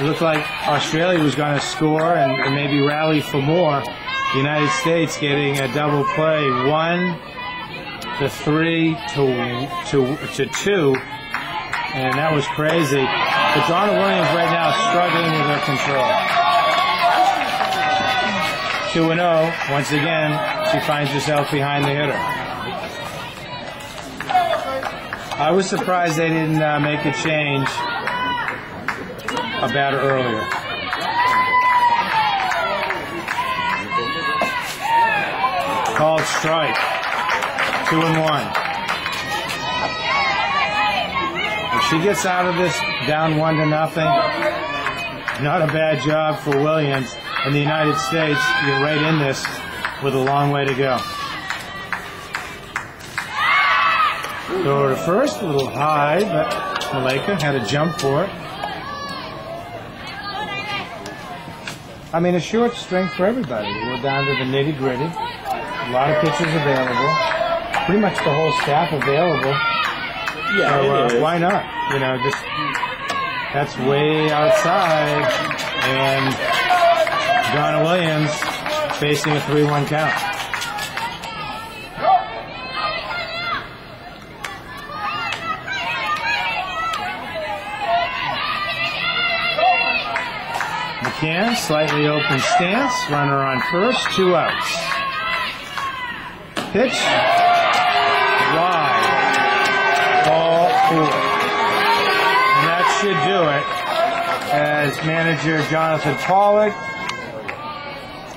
It looked like Australia was going to score and maybe rally for more. The United States getting a double play, 1-3 to 2, and that was crazy. But Donna Williams right now struggling with her control. 2-0. Once again, she finds herself behind the hitter. I was surprised they didn't make a change a batter earlier. Called strike. 2-1. If she gets out of this down 1-0, not a bad job for Williams and the United States. You're right in this with a long way to go. Go to first, a little high, but Maleka had a jump for it. I mean, a short strength for everybody. We're down to the nitty-gritty. A lot of pitchers available. Pretty much the whole staff available. Yeah, so why not? Just that's way outside, and Donna Williams facing a 3-1 count. McCann, slightly open stance, runner on first, 2 outs. Pitch, wide, ball 4. And that should do it as manager Jonathan Pollock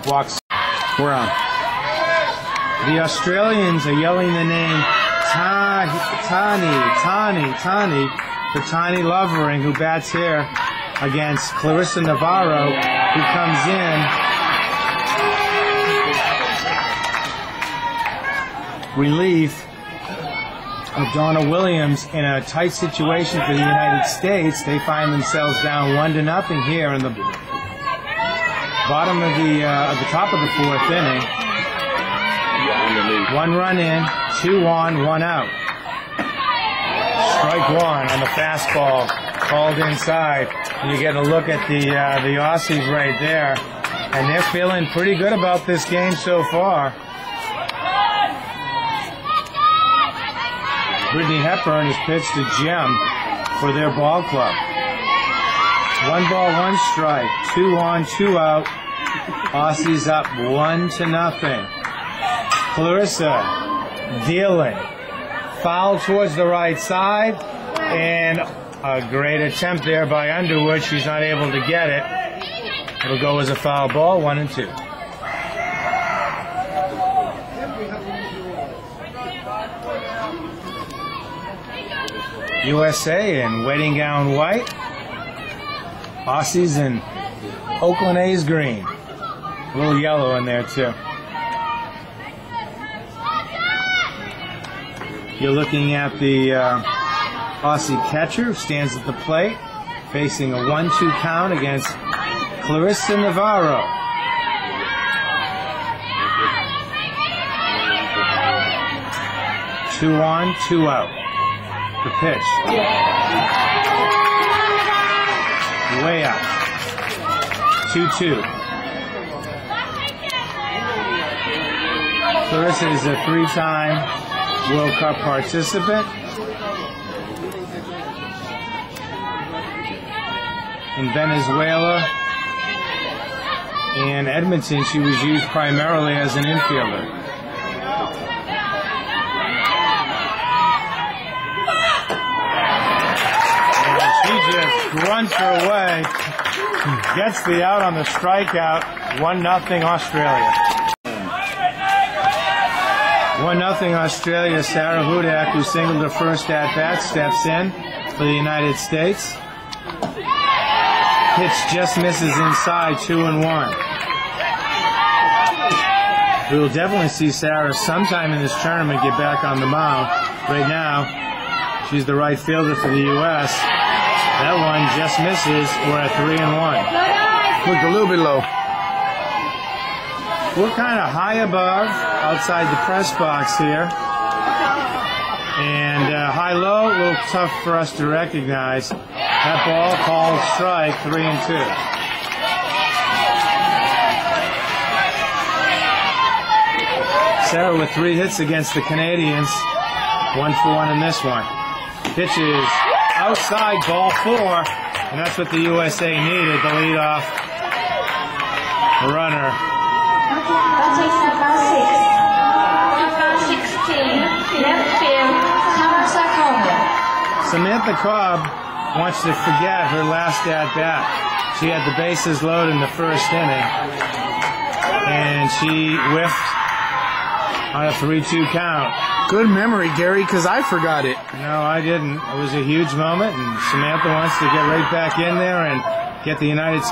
walks. We're on. The Australians are yelling the name Tani, for Tiny Lovering, who bats here against Clarissa Navarro, who comes in. Relief of Donna Williams in a tight situation for the United States. They find themselves down 1-0 here in the bottom of the top of the fourth inning. 1 run in, 2 on, 1 out. Strike 1 on the fastball called inside. You get a look at the Aussies right there, and they're feeling pretty good about this game so far. Brittany Hepburn has pitched a gem for their ball club. 1 ball, 1 strike, 2 on, 2 out. Aussies up 1-0. Clarissa dealing. Foul towards the right side, and a great attempt there by Underwood. She's not able to get it. It'll go as a foul ball, 1-2. USA in wedding gown white. Aussies in Oakland A's green. A little yellow in there too. You're looking at the Aussie catcher who stands at the plate, facing a 1-2 count against Clarissa Navarro. Two on, 2 out. The pitch. Way out. 2-2. Clarissa is a 3-time World Cup participant. In Venezuela and Edmonton, she was used primarily as an infielder. And she just grunts her way, gets the out on the strikeout. 1-0 Australia. 1-0 Australia. Sarah Hudak, who singled her first at-bat, steps in for the United States. Pitch just misses inside, 2-1. We will definitely see Sarah sometime in this tournament get back on the mound. Right now, she's the right fielder for the U.S. That one just misses. We're at 3-1. Looked a little bit low. We're kind of high above, outside the press box here. And high-low, a little tough for us to recognize. That ball called strike, 3-2. Sarah with 3 hits against the Canadians. 1 for 1 in this one. Pitch is outside, ball 4. And that's what the USA needed, the leadoff runner. Samantha Cobb wants to forget her last at-bat. She had the bases loaded in the first inning, and she whiffed on a 3-2 count. Good memory, Gary, because I forgot it. No, I didn't. It was a huge moment, and Samantha wants to get right back in there and get the United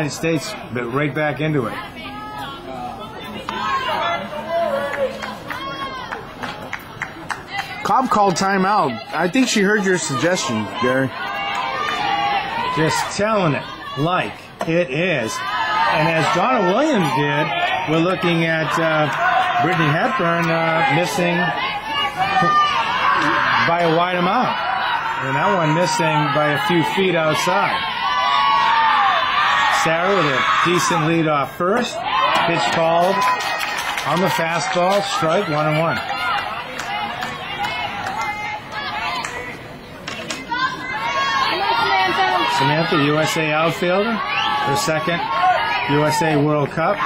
States right back into it. Cobb called timeout. I think she heard your suggestion, Gary. Just telling it like it is. And as Donna Williams did, we're looking at Brittany Hepburn missing by a wide amount. And that one missing by a few feet outside. Sarah with a decent lead off first. Pitch called on the fastball. Strike, 1-1. Samantha, USA outfielder, her second USA World Cup.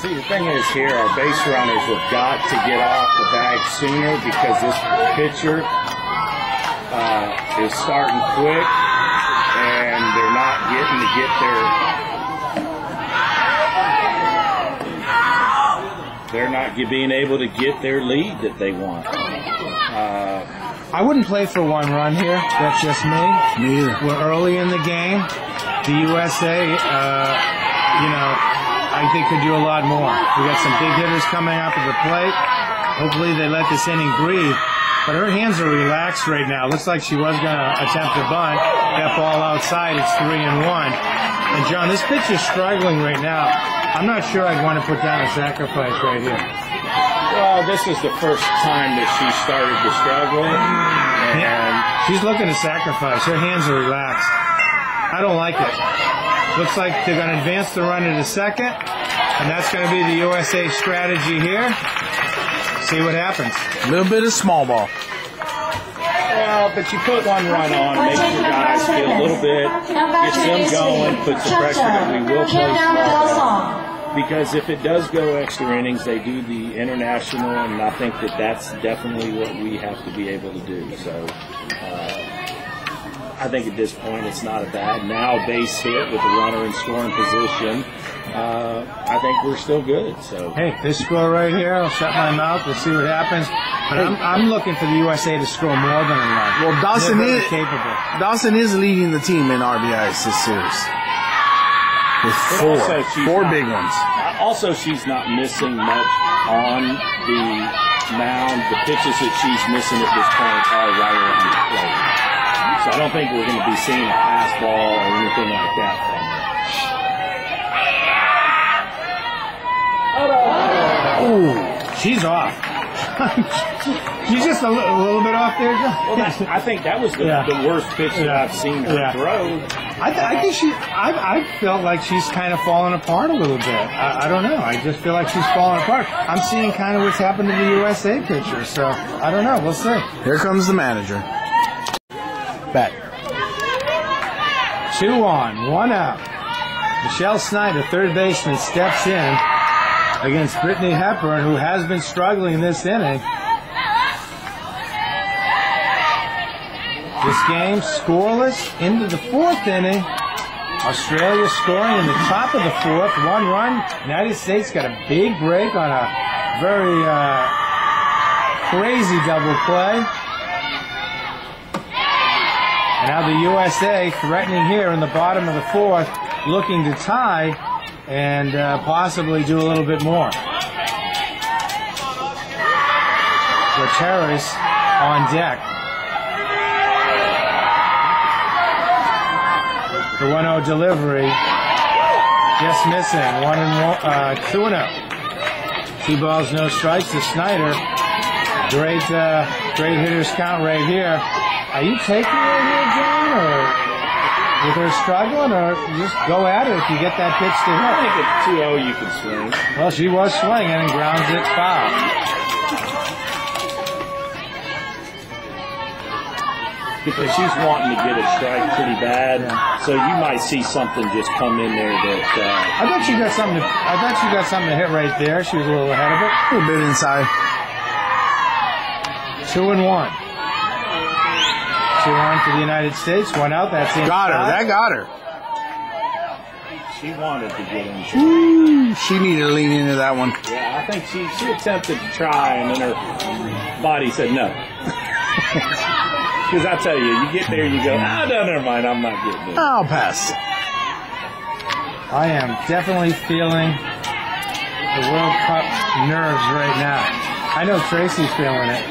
See, the thing is here, our base runners have got to get off the bag sooner because this pitcher is starting quick and they're not getting to get they're not being able to get their lead that they want. I wouldn't play for 1 run here. That's just me. Me either. We're early in the game. The USA, I think could do a lot more. We got some big hitters coming up at the plate. Hopefully they let this inning breathe. But her hands are relaxed right now. Looks like she was going to attempt a bunt. That ball outside. It's 3-1. And John, this pitch is struggling right now. I'm not sure I'd want to put down a sacrifice right here. Well, this is the first time that she started to struggle. And she's looking to sacrifice. Her hands are relaxed. I don't like it. Looks like they're going to advance the run into second. And that's going to be the USA strategy here. See what happens. A little bit of small ball. well, but you put one run on, makes your guys feel a little bit, gets them going, puts the pressure that we will play small. Because if it does go extra innings, they do the international, and I think that that's definitely what we have to be able to do. So I think at this point it's not a bad now base hit with the runner in scoring position. I think we're still good. So hey, this score right here, I'll shut my mouth. We'll see what happens. But I'm looking for the USA to score more than a run. Well, Dawson is capable. Dawson is leading the team in RBIs this series with four big ones. Also, she's not missing much on the mound. The pitches that she's missing at this point are right around the plate. So I don't think we're going to be seeing a pass ball or anything like that from her. Ooh, she's off. She's just a little bit off there, John. Well, I think that was the worst pitch that I've seen her throw. I think I felt like she's kind of falling apart a little bit. I don't know. I just feel like she's falling apart. I'm seeing kind of what's happened to the USA pitcher, so I don't know. We'll see. Here comes the manager. Back. 2 on, 1 out. Michelle Snyder, third baseman, steps in against Brittany Hepburn, who has been struggling this inning. This game scoreless into the fourth inning. Australia scoring in the top of the fourth. 1 run. United States got a big break on a very crazy double play. And now the USA threatening here in the bottom of the fourth, looking to tie and possibly do a little bit more. Gutierrez on deck. The 1-0 delivery, just missing. 2-0. 2 balls, no strikes to Snyder. Great hitters count right here. Are you taking her here, John, or with her struggling, or just go at her if you get that pitch to hit? I think at 2-0 you can swing. Well, she was swinging and grounds it foul. Because she's wanting to get a strike pretty bad, so you might see something just come in there that. I thought she got something. I thought she got something to hit right there. She was a little ahead of it. A little bit inside. 2-1. 2 on for the United States. 1 out. That's inside. Got her. That got her. She wanted to get in. She needed to lean into that one. Yeah, I think she attempted to try, and then her body said no. Because I tell you, you get there, you go, no, never mind, I'm not getting it. I'll pass. I am definitely feeling the World Cup nerves right now. I know Tracy's feeling it.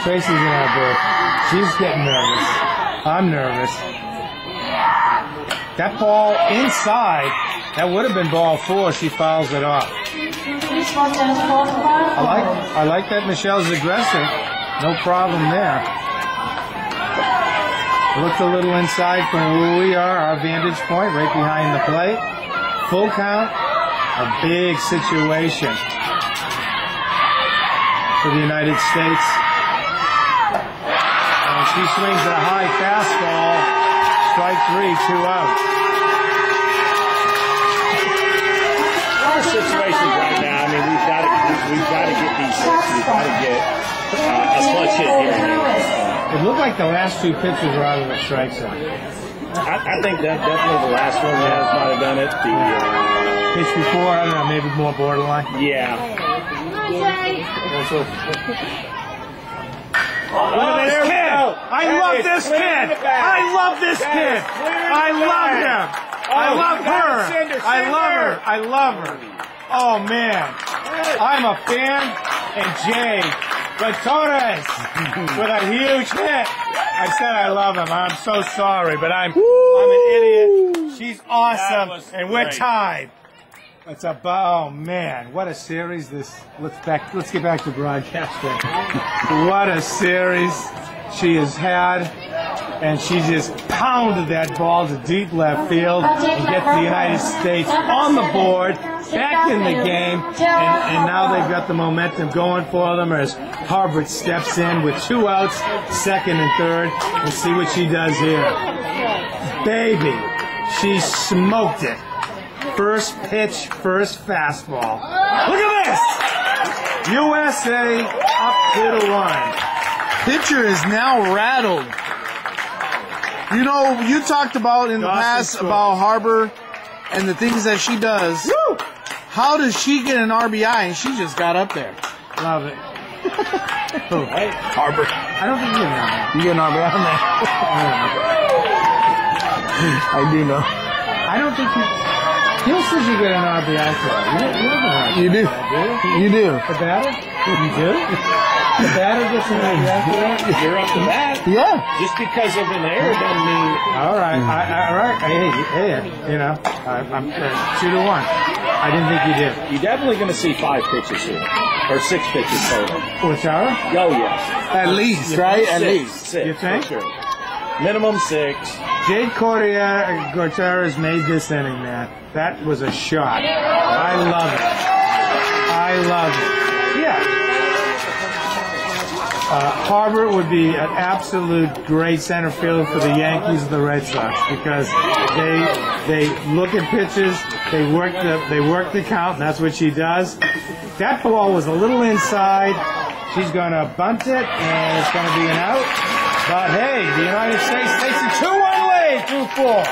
Tracy's in our booth. She's getting nervous. I'm nervous. That ball inside, that would have been ball 4. She fouls it off. I like that Michelle's aggressive. No problem there. Looked a little inside from where we are, our vantage point, right behind the plate. Full count, a big situation for the United States. And she swings a high fastball, strike 3, 2 out. Our situations right now, I mean, we've got to get these hits. We've got to get a clutch hit here and there. It looked like the last 2 pitches were out of the strike zone. I think that definitely the last one might have done it. The pitch before, I don't know, maybe more borderline. Yeah. I love this kid. I love this kid. I love him. I love her. I love her. I love her. Oh man, I'm a fan. and Jade Torres with a huge hit. I said I love him. I'm so sorry, but I'm an idiot. She's awesome, and we're tied. It's oh man, what a series this. Let's get back to broadcasting. What a series she has had, and she just pounded that ball to deep left field and get the United States on the board, back in the game, and now they've got the momentum going for them as Harvard steps in with 2 outs, second and third, and see what she does here. Baby, she smoked it. First pitch, first fastball. Look at this! USA up 2-1. Pitcher is now rattled. You know, you talked about in the past about Harbor and the things that she does. Woo! How does she get an RBI and she just got up there? Love it. Oh, hey, Harbor. I don't think you get an RBI. You get an RBI on there? I do know. I don't think you... Gil says you get an RBI for it. You do. You do. The batter? You do? The batter gets an RBI for that? You're up to bat. Yeah. Just because of an error doesn't mean. All right. All right. Hey, you know, I'm 2-1. I didn't think you did. You're definitely going to see 5 pitches here. Or 6 pitches total. Horchata? Oh, yes. At least, right? At least. 6. You think? For sure. Minimum 6. Jade Gutierrez made this inning, man. That was a shot. I love it. I love it. Yeah. Harbor would be an absolute great center fielder for the Yankees and the Red Sox because they look at pitches, they work the count, and that's what she does. That ball was a little inside. She's going to bunt it, and it's going to be an out. But hey, the United States takes a 2-1 lead through 4.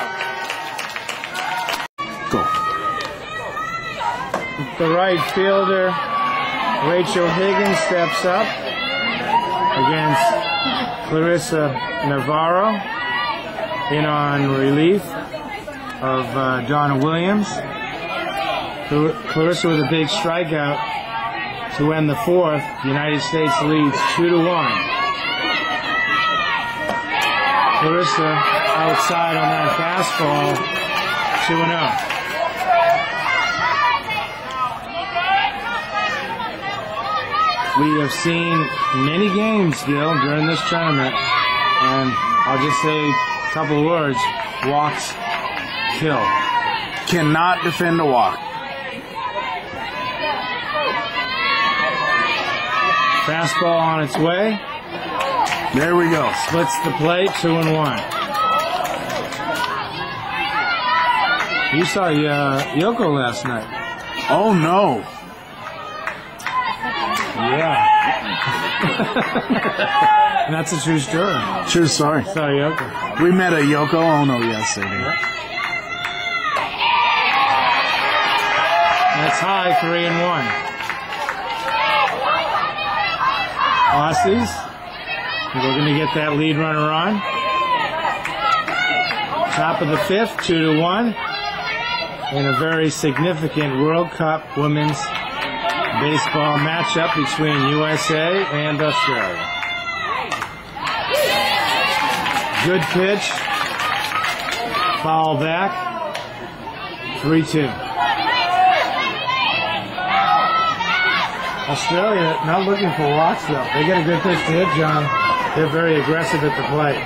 Go. The right fielder, Rachel Higgins, steps up against Clarissa Navarro in on relief of Donna Williams. Clarissa with a big strikeout to end the 4th. The United States leads 2-1. Clarissa outside on that fastball, 2-0. We have seen many games, Gil, during this tournament, and I'll just say a couple of words. Walks kill. Cannot defend a walk. Fastball on its way. There we go. Splits the plate, 2-1. You saw Yoko last night. Oh, no. Yeah. And that's a true story. True story. Saw Yoko. We met a Yoko Ono yesterday. That's high, 3-1. Aussies. We're going to get that lead runner on. Top of the 5th, 2-1. In a very significant World Cup women's baseball matchup between USA and Australia. Good pitch. Foul back. 3-2. Australia not looking for walks though. They get a good pitch to hit, John. They're very aggressive at the plate.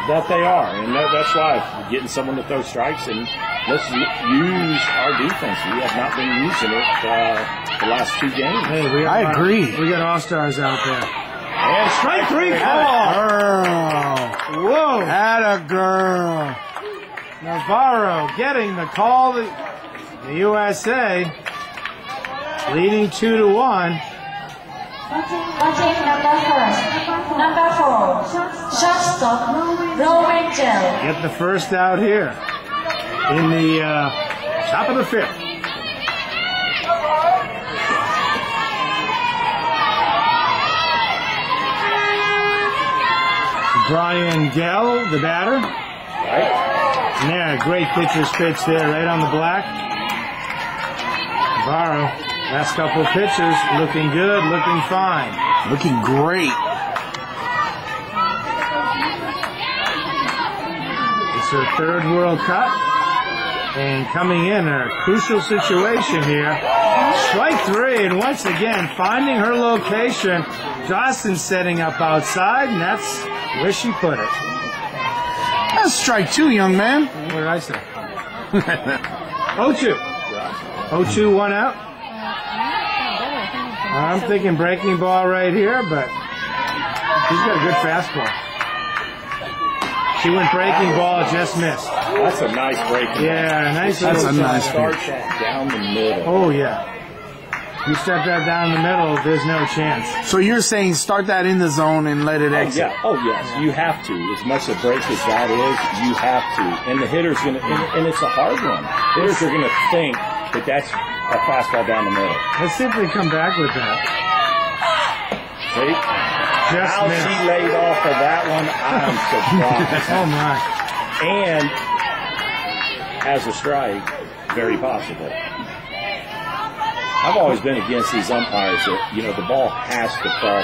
That they are, and that's why getting someone to throw strikes and let's use our defense. We have not been using it the last 2 games. Hey, I agree. We got all-stars out there. And strike 3 call. Girl. Whoa. Atta girl. Navarro getting the call. The USA leading 2-1. Watching number 4, shortstop, Low Angel. Get the first out here in the top of the 5th. Brian Gell, the batter. Right. Yeah, great pitcher's pitch there, right on the black. Navarro Last couple of pitches, looking good, looking fine. Looking great. It's her third World Cup. And coming in a crucial situation here. Strike three, and once again, finding her location. Dawson setting up outside, and that's where she put it. That's strike two, young man. What did I say? 0-2. 0-2, one out. I'm thinking breaking ball right here, but she's got a good fastball. She went breaking ball, just missed. That's a nice breaking. Yeah, nice. That's a nice Start that down the middle. Oh, yeah. You step that down the middle, there's no chance. So you're saying start that in the zone and let it exit? Yeah. Oh, yes. You have to. As much a break as that is, you have to. And the hitter's going to, and it's a hard one. Hitters are going to think that that's a fastball down the middle. Let's see if we come back with that. See? Just How missed. she laid off of that one, I'm surprised. Oh, my. And as a strike, very possible. I've always been against these umpires that, you know, the ball has to cross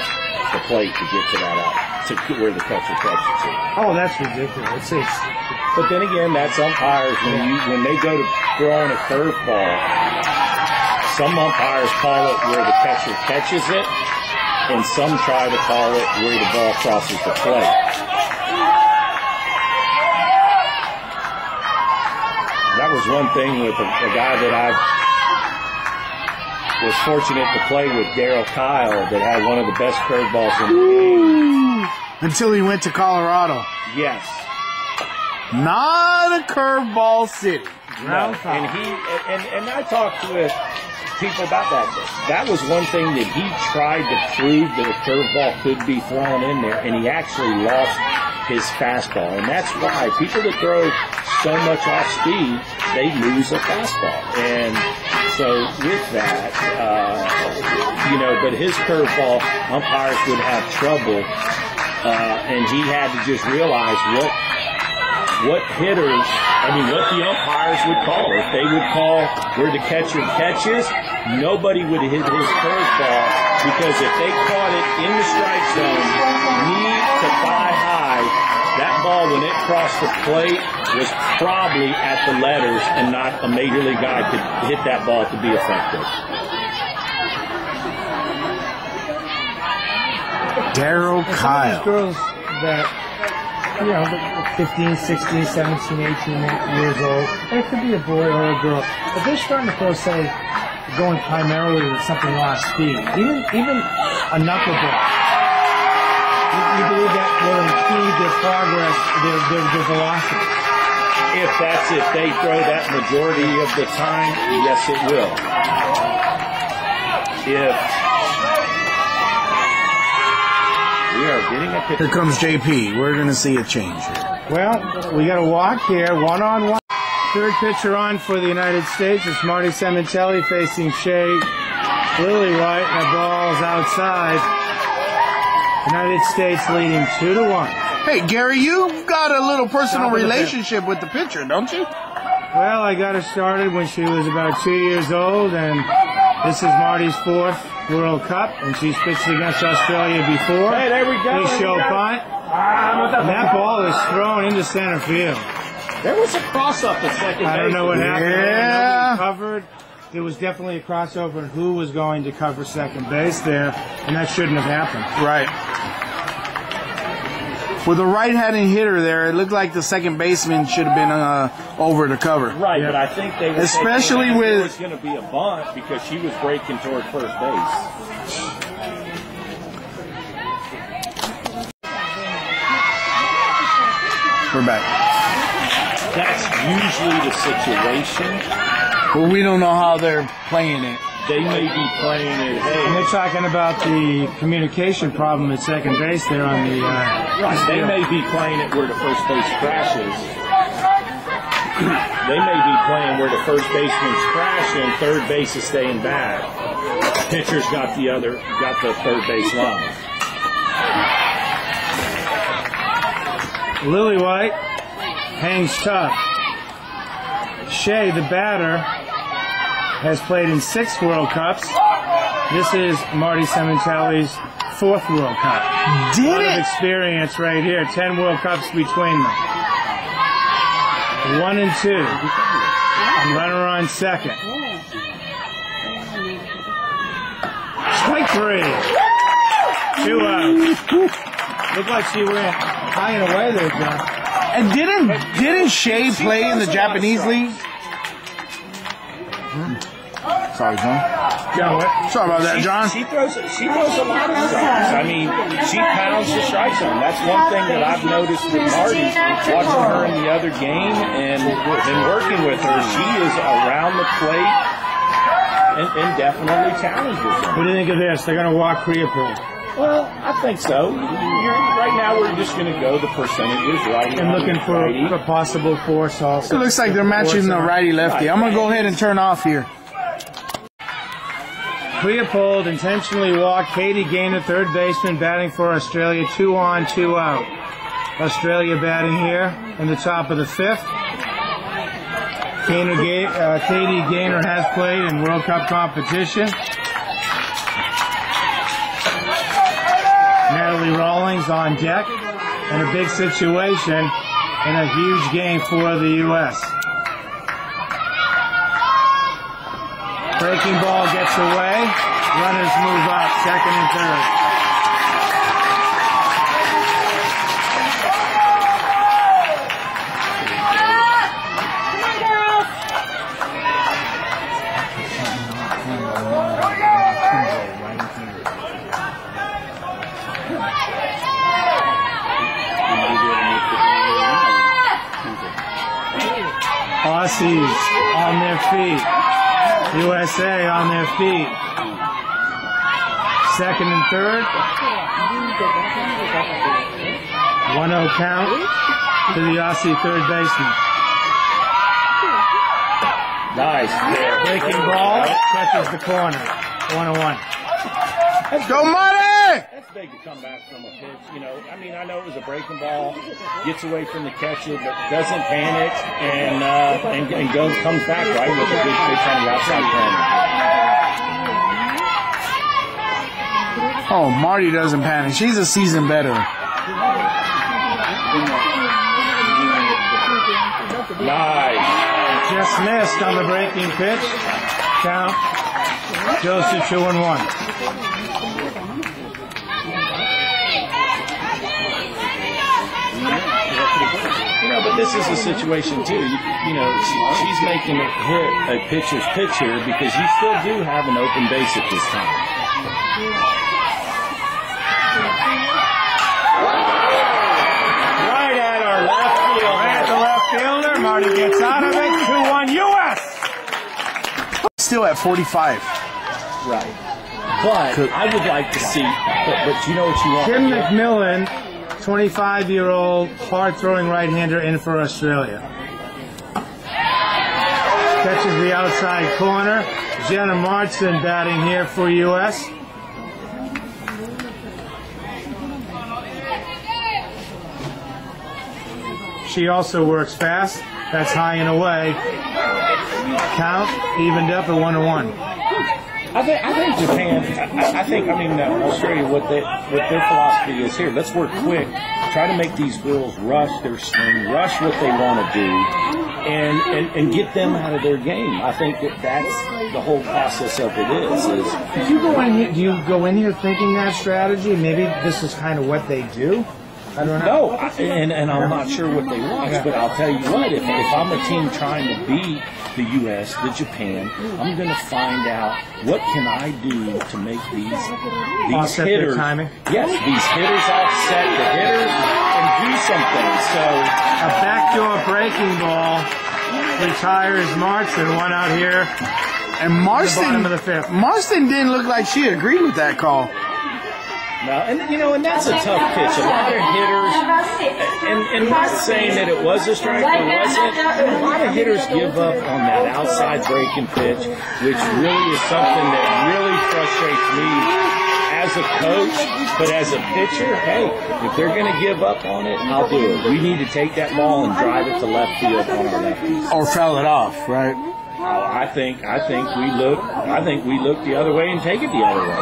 the plate to get to that out, to where the catcher catches it. Oh, that's ridiculous. But then again, that's umpires when they go to throwing a curveball. Some umpires call it where the catcher catches it, and some try to call it where the ball crosses the plate. That was one thing with a guy that I was fortunate to play with, Daryl Kyle, that had one of the best curveballs in the game. Until he went to Colorado. Yes. Not a curveball city. No. And I talked with people about that. That was one thing that he tried to prove that a curveball could be thrown in there, and he actually lost his fastball. And that's why people that throw so much off speed, they lose a fastball. And so with that, you know, but his curveball, umpires would have trouble, and he had to just realize what hitters, what the umpires would call. If they would call where the catcher catches, nobody would hit his curveball, because if they caught it in the strike zone, knee to thigh high, that ball, when it crossed the plate, was probably at the letters, and not a major league guy could hit that ball to be effective. Daryl Kyle. Girls that, you know, 15, 16, 17, 18 years old, and it could be a boy or a girl, but they're starting to throw, say, going primarily with something off speed, even a knuckleball. You believe that will impede their progress, their velocity? If they throw that majority of the time, yes, it will. If we are getting a pitch. Here comes JP. We're going to see a change here. Well, we got a walk here, one-on-one. Third pitcher on for the United States. It's Marty Sementelli facing Shea Lillywhite. That ball's outside. United States leading 2-1. Hey, Gary, you've got a little personal relationship with the pitcher, don't you? Well, I got her started when she was about 2 years old, and this is Marty's fourth World Cup, and she's pitched against Australia before. Hey, there we go. They show punt. And that ball is thrown into center field. There was a cross-up at second base. I don't know what happened. Yeah. Nobody covered. There was definitely a crossover in who was going to cover second base there, and that shouldn't have happened. Right. With a right-handed hitter there, it looked like the second baseman should have been over to cover. Right, but I think they were especially thinking with it was going to be a bunt because she was breaking toward first base. We're back. That's usually the situation. Well, we don't know how they're playing it. They may be playing it. And Hey, they're talking about the communication problem at second base there on the. right, they may be playing it where the first base crashes. They may be playing where the first baseman's crashing, third base is staying back. Pitcher's got the third base line. Lillywhite hangs tough. Shea, the batter, has played in 6 World Cups. This is Marty Sementelli's 4th World Cup. A lot of experience right here. 10 World Cups between them. 1 and 2. Runner on second. Strike 3. 2 out. Looked like she went high and away there, John. And didn't Shea play in the Japanese league? Sorry, John. Sorry about that, John. She throws a lot of strikes. I mean, she pounds the strike zone. That's one thing that I've noticed with Marty, watching her in the other game and working with her. She is around the plate and definitely challenges them. What do you think of this? They're going to walk Priapol. Well, I think so. Right now, we're just going to go the percentages right. And looking for possible force also. It looks like they're matching the righty-lefty. I'm going to go ahead and turn off here. Leopold intentionally walked Katie Gaynor, third baseman, batting for Australia. 2 on, 2 out. Australia batting here in the top of the 5th. Katie Gaynor has played in World Cup competition. Natalie Rawlings on deck in a big situation in a huge game for the U.S. Breaking ball gets away. Runners move up, second and third. Aussies on their feet. USA on their feet. Second and third. 1-0 count to the Aussie third baseman. Nice. Breaking ball catches the corner. 1-1. Let's go, Marty! That's big to come back from a pitch. You know, I mean, I know it was a breaking ball, gets away from the catcher, but doesn't panic and comes back right with a big pitch on the outside corner. Oh, Marty doesn't panic. She's a seasoned veteran. Nice. Just missed on the breaking pitch. Count goes to 2-1. You know, but this is a situation too. You know, she's making it hit a pitcher's pitch here because you still do have an open base at this time. Right at our left field. Right at the left fielder. Marty gets out of it. 2-1 U.S. Still at 45. Right. But I would like to see, but you know what you want? Tim McMillan, 25-year-old hard-throwing right-hander in for Australia. Catches the outside corner. Jenna Martson batting here for U.S. She also works fast. That's high and away. Count evened up at 1-1. I think Japan. Australia. What their philosophy is here. Let's work quick. Try to make these girls rush their swing, rush what they want to do, and get them out of their game. I think that's the whole process of it is. Do you go in here thinking that strategy? Maybe this is kind of what they do. I don't know. No, and I'm not sure what they want, but I'll tell you what, if I'm a team trying to beat the U.S., the Japan, I'm going to find out what can I do to make these offset hitters, yes, these hitters offset the hitters and do something. So a backdoor breaking ball retires Marston. One out here. And Marston, bottom of the 5th. Marston didn't look like she agreed with that call. No, and that's a tough pitch. A lot of hitters, and not saying that it was a strike, it wasn't. A lot of hitters give up on that outside breaking pitch, which really is something that really frustrates me as a coach. But as a pitcher, hey, if they're going to give up on it, I'll do it. We need to take that ball and drive it to left field on our lefties. Or foul it off, right? I think we look the other way and take it the other way.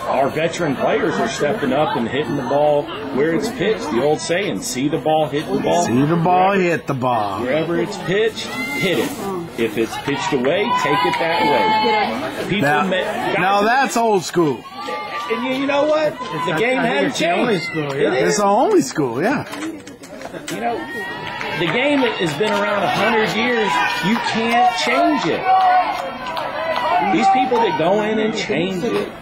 Our veteran players are stepping up and hitting the ball where it's pitched. The old saying, see the ball, hit the ball. See the ball, hit the ball. Wherever it's pitched, hit it. If it's pitched away, take it that way. People now that's old school. And you know what? The game hadn't changed. It's the only school, yeah. You know, the game has been around 100 years. You can't change it. These people that go in and change it,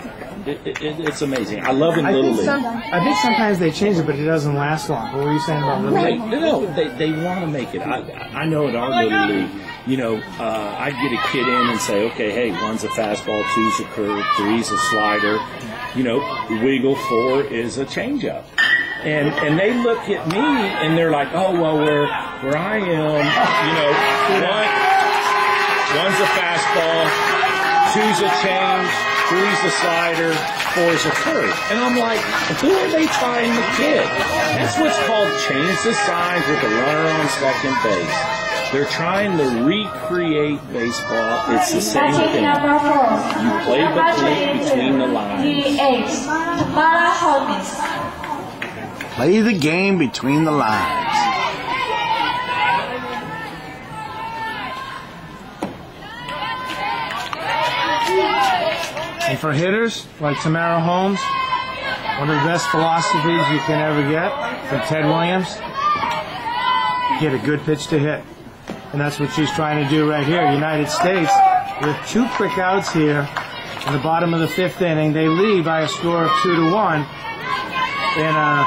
it's amazing. I love it in Little League. I think sometimes they change it, but it doesn't last long. What were you saying about Little League? No, they want to make it. I know at our Little League, you know, I'd get a kid in and say, okay, hey, 1's a fastball, 2's a curve, 3's a slider. You know, wiggle, 4 is a changeup. And they look at me and they're like, oh, well, where I am, you know, 1's a fastball, 2's a change, 3's a slider, 4's a curve. And I'm like, who are they trying to kid? That's what's called change the signs with the runner on second base. They're trying to recreate baseball. It's the same thing. You play between the lines. Play the game between the lines. And for hitters like Tamara Holmes, one of the best philosophies you can ever get from Ted Williams, get a good pitch to hit. And that's what she's trying to do right here. United States, with 2 quick outs here in the bottom of the 5th inning, they lead by a score of 2-1 in an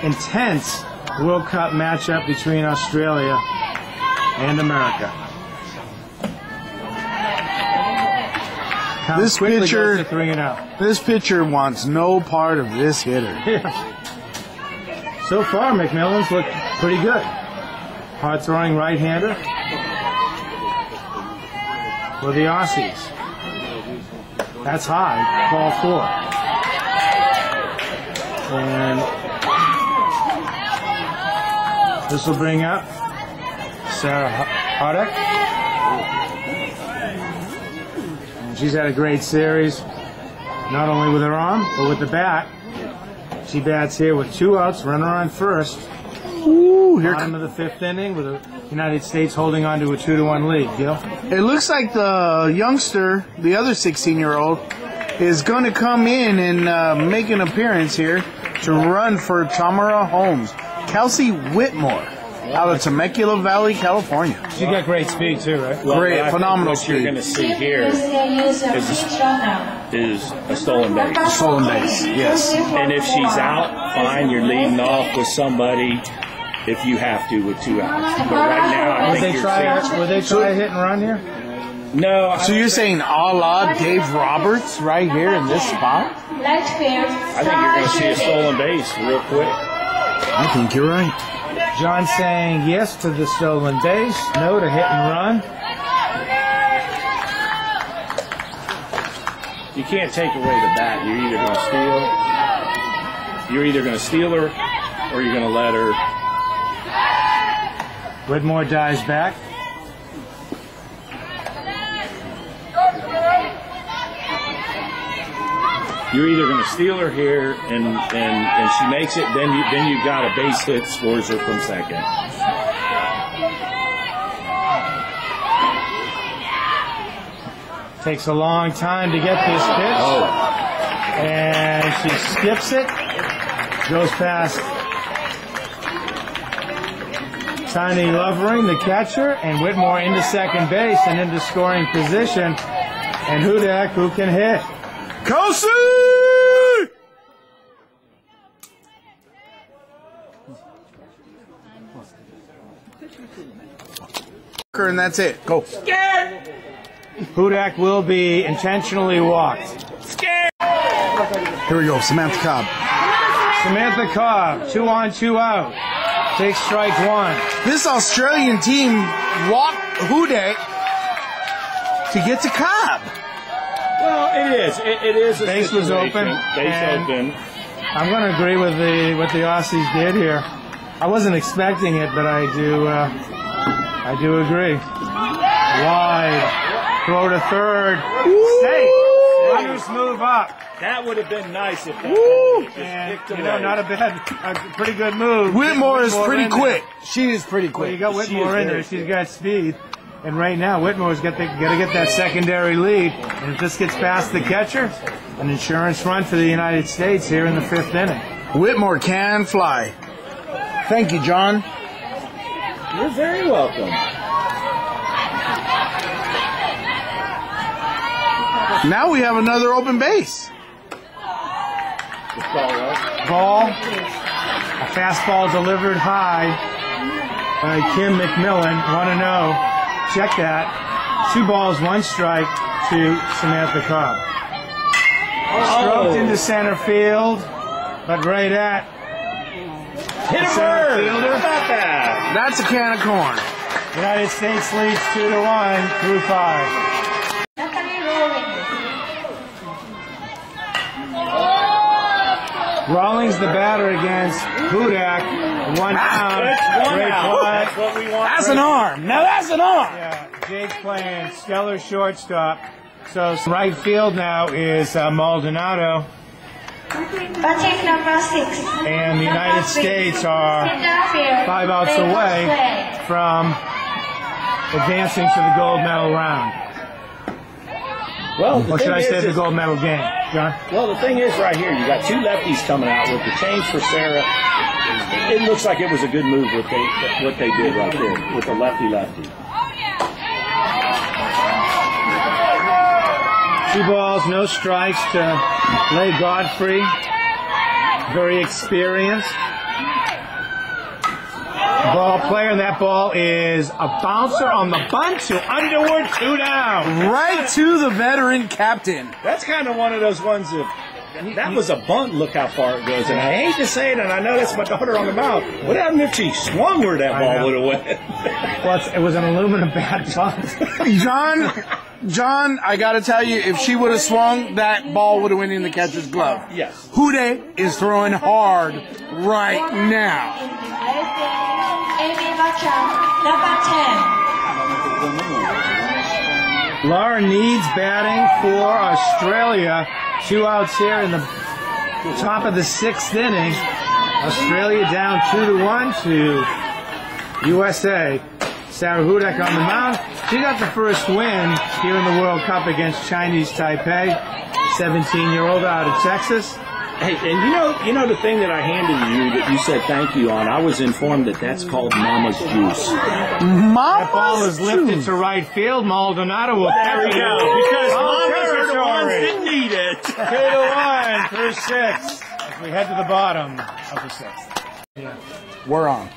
intense World Cup matchup between Australia and America. This pitcher wants no part of this hitter. So far, McMillan's looked pretty good. Hard throwing right-hander for the Aussies. That's high, ball 4. And this will bring up Sarah Hodek. She's had a great series, not only with her arm, but with the bat. She bats here with 2 outs, runner on first. Ooh, here Bottom of the 5th inning with the United States holding on to a 2-1 lead. Gil? It looks like the youngster, the other 16-year-old, is going to come in and make an appearance here to run for Tamara Holmes. Kelsey Whitmore out of Temecula Valley, California. She got great speed too, right? Great, phenomenal speed. What you're going to see here is a stolen base. A stolen base, yes. And if she's out, fine, you're leading off with somebody if you have to with 2 outs. But right now, I think would they try a hit and run here? No. So you're saying a la Dave Roberts right here in this spot? I think you're going to see a stolen base real quick. I think you're right. John saying yes to the stolen base, no to hit and run. You can't take away the bat. You're either going to steal her or you're going to let her. Whitmore dives back. You're either going to steal her here and she makes it, then you've got a base hit, scores her from second. Takes a long time to get this pitch. Oh. And she skips it. Goes past Tiny Lovering, the catcher, and Whitmore into second base and into scoring position. And Hudak, who can hit? Kelsey! And that's it. Go. Scared! Hudak will be intentionally walked. Scared! Here we go, Samantha Cobb. Samantha Cobb, 2 on, 2 out. Takes strike 1. This Australian team walked Hudak to get to Cobb. Well, it is. It is a base was open. Base open. I'm going to agree with what the Aussies did here. I wasn't expecting it, but I do agree. Wide. Throw to third. Safe. Runners move up. That would have been nice if that just And, kicked you know, away. not a bad, a pretty good move. Whitmore is pretty in there. quick. She is pretty Well, you quick. got She Whitmore is in there. very She's quick. got speed. And right now, Whitmore's got to get that secondary lead. And if this gets past the catcher, an insurance run for the United States here in the 5th inning. Whitmore can fly. Thank you, John. You're very welcome. Now we have another open base. Just call up. Ball. A fastball delivered high by Kim McMillan. 1-0. Check that. 2 balls, 1 strike to Samantha Cobb. Stroked into center field, but right at Hit a center bird. fielder. How about that? That's a can of corn. United States leads 2-1 through 5. Rawlings the batter against Hudak. 1 down. That's one Great out. play. That's what we want. That's an arm. Now that's an arm. Yeah, Jake's playing stellar shortstop. So right field now is Maldonado. Batting number 6. And the United States are 5 outs away from advancing to the gold medal round. Well, the Or should thing I say is- the gold medal game, John? Well, the thing is, right here, you got 2 lefties coming out with the change for Sarah. It looks like it was a good move what they did right there with the lefty-lefty. 2 balls, no strikes to Leigh Godfrey. Very experienced. Ball player, and that ball is a bouncer on the bunt to Underwood, 2 down. Right to the veteran captain. That's kind of one of those ones that was a bunt. Look how far it goes. And I hate to say it, and I know that's my daughter on the mouth. What happened if she swung where that I ball know. would have went? Well, it was an aluminum bat bunt. John, I gotta tell you, if she would have swung, that ball would have went in the catcher's glove. Yes. Hude is throwing hard right now. Amy Bacham, number 10. Laura needs batting for Australia. 2 outs here in the top of the 6th inning. Australia down 2-1 to USA. Sarah Hudak on the mound. She got the first win here in the World Cup against Chinese Taipei. 17-year-old out of Texas. Hey, and you know the thing that I handed you that you said thank you on. I was informed that that's called Mama's Juice. That ball is lifted to right field. Maldonado will carry it. Because Home Mamas are the ones territory. that need it. 2-1 through 6 as we head to the bottom of the 6th. We're on.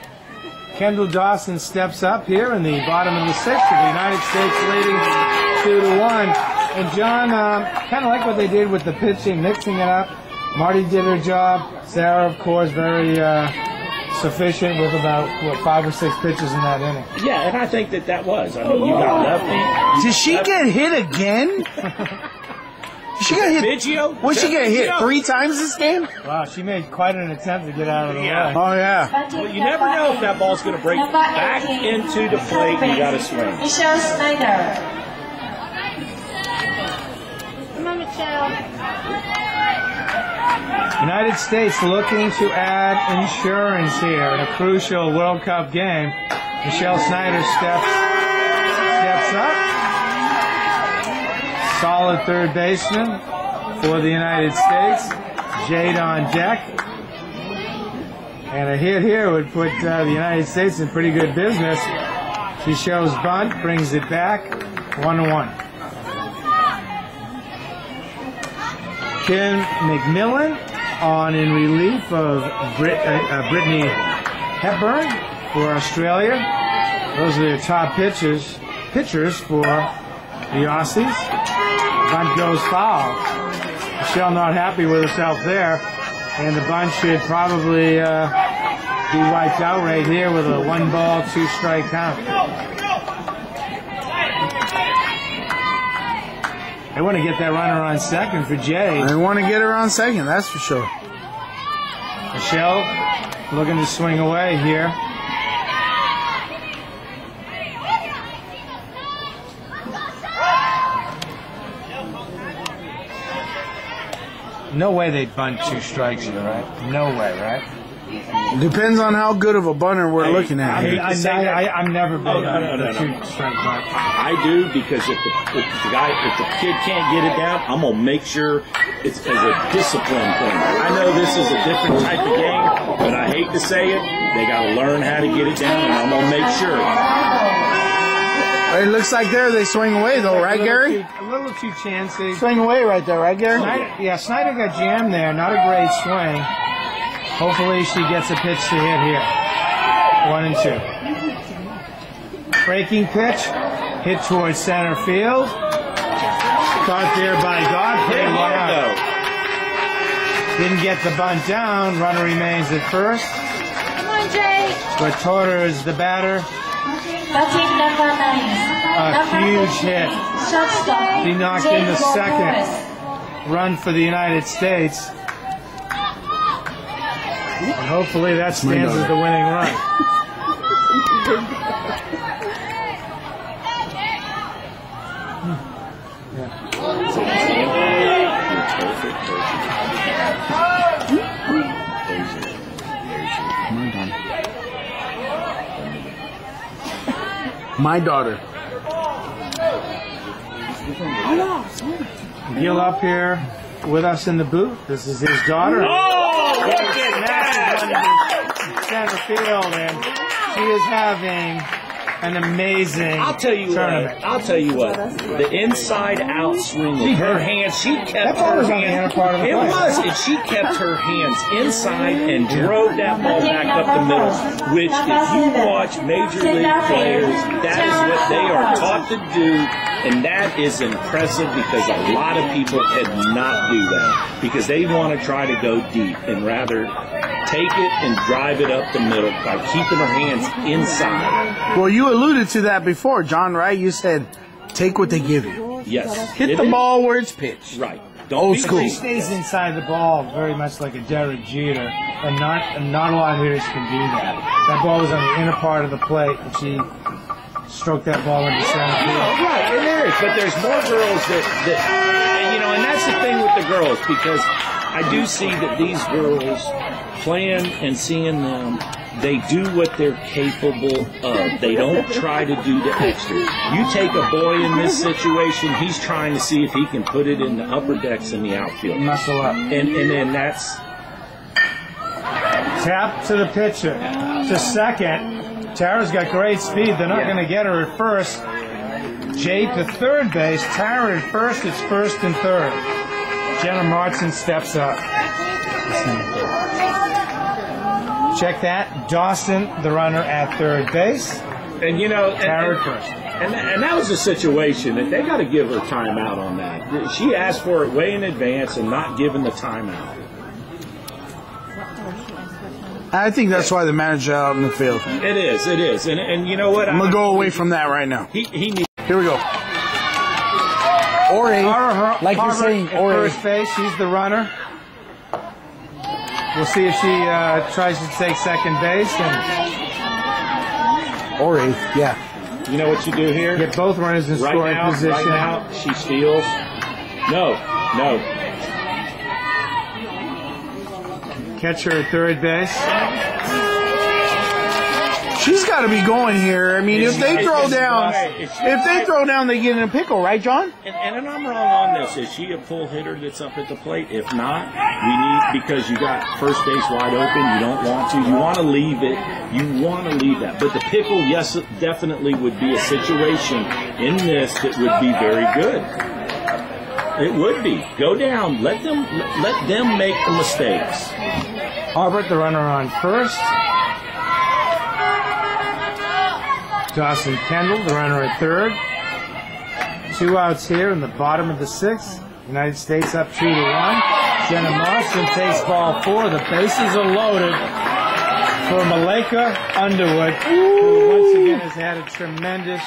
Kendall Dawson steps up here in the bottom of the 6th, with the United States leading 2-1. And John, kind of like what they did with the pitching, mixing it up. Marty did her job. Sarah, of course, very sufficient with about 5 or 6 pitches in that inning. Yeah, and I think that was. I mean, you got lefty. Did she get hit again? She got hit. Biggio? What she get hit Biggio. 3 times this game? Wow, she made quite an attempt to get out of the Yeah. way. Oh yeah. Batting Well, you never know if that ball's going to break number back 18. into the plate and you got to swing. Michelle Snyder. United States looking to add insurance here in a crucial World Cup game. Michelle Snyder steps up. Solid third baseman for the United States. Jade on deck. And a hit here would put the United States in pretty good business. She shows bunt, brings it back, 1-1. Kim McMillan on in relief of Brittany Hepburn for Australia. Those are their top pitchers for the Aussies. Bunt goes foul. Michelle not happy with herself there, and the bunt should probably be wiped out right here with a 1-ball, 2-strike count. They want to get that runner on second for Jay. They want to get her on second, that's for sure. Michelle looking to swing away here. No way they'd bunt 2 strikes here, right? No way, right? Depends on how good of a bunter we're looking at. I'm never been no, on no, a 2-strike bunt. I do, because if the kid can't get it down, I'm gonna make sure it's as a discipline thing. I know this is a different type of game, but I hate to say it, they gotta learn how to get it down, and I'm gonna make sure. It looks like they swing away though, right, Gary? A little too chancy. Swing away right there, right, Gary? Snyder got jammed there. Not a great swing. Hopefully she gets a pitch to hit here. 1 and 2. Breaking pitch. Hit towards center field. Caught there by Godfrey. Didn't get the bunt down. Runner remains at first. Come on, Jay. But Toder is the batter. Batting number 9. A huge hit. Shortstop. He knocked in the second run for the United States. And hopefully that stands as the winning run. My daughter. Gil up here with us in the booth. This is his daughter. Oh, look at that! Center field, and she is having an amazing tournament. I'll tell you what. The inside-out swing of her hands, she kept her hands. It was, and she kept her hands inside and drove that ball back up the middle. Which, if you watch Major League players, that is what they are taught to do. And that is impressive, because a lot of people cannot do that, because they want to try to go deep and rather take it and drive it up the middle by keeping her hands inside. Well, you alluded to that before, John, right? You said, take what they give you. Yes. Hit the ball where it's pitched. Right. Old school. She stays inside the ball very much like a Derek Jeter, and not a lot of hitters can do that. That ball was on the inner part of the plate, and she stroked that ball into center field. Right, and but there's more girls that and that's the thing with the girls, because I do see that these girls playing and seeing them, they do what they're capable of. They don't try to do the extra. You take a boy in this situation, he's trying to see if he can put it in the upper decks in the outfield. Muscle up. And then that's... Tap to the pitcher. To second. Tara's got great speed. They're not going to get her at first. Jay to third base. Tara at first. It's first and third. Jenna Martin steps up. Check that. Dawson, the runner, at third base. And Tara at first. And that was a situation that they got to give her timeout on that. She asked for it way in advance and not given the timeout. I think that's why the manager out in the field. It is. And you know what? I'm going to go away from that right now. He needs... Here we go. Ori, like you're saying, Ori. First base, she's the runner. We'll see if she tries to take second base. And Ori, yeah. You know what you do here? Get both runners in scoring position. Right now, she steals. No. Catcher at third base. She's got to be going here. I mean, if they throw down, they get in a pickle, right, John? And I'm wrong on this. Is she a pull hitter that's up at the plate? If not, we need, because you got first base wide open. You don't want to. You want to leave it. You want to leave that. But the pickle, yes, definitely would be a situation in this that would be very good. It would be. Go down. Let them make the mistakes. Harbert, the runner on first. Dawson Kendall, the runner at third. 2 outs here in the bottom of the 6th. United States up 2-1. Jenna Marston takes ball 4. The bases are loaded for Malika Underwood, who once again has had a tremendous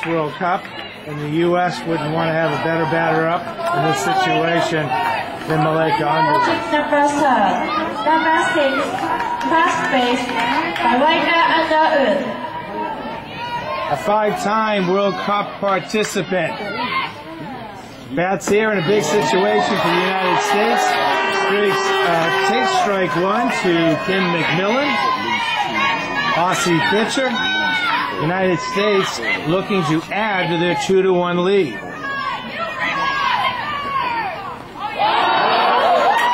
World Cup. And the U.S. wouldn't want to have a better batter up in this situation than Malika Underwood. Number 6, first base, Malika Underwood. A 5-time World Cup participant. Bats here in a big situation for the United States. Streaks takes strike one to Kim McMillan, Aussie pitcher. United States looking to add to their 2-1 lead.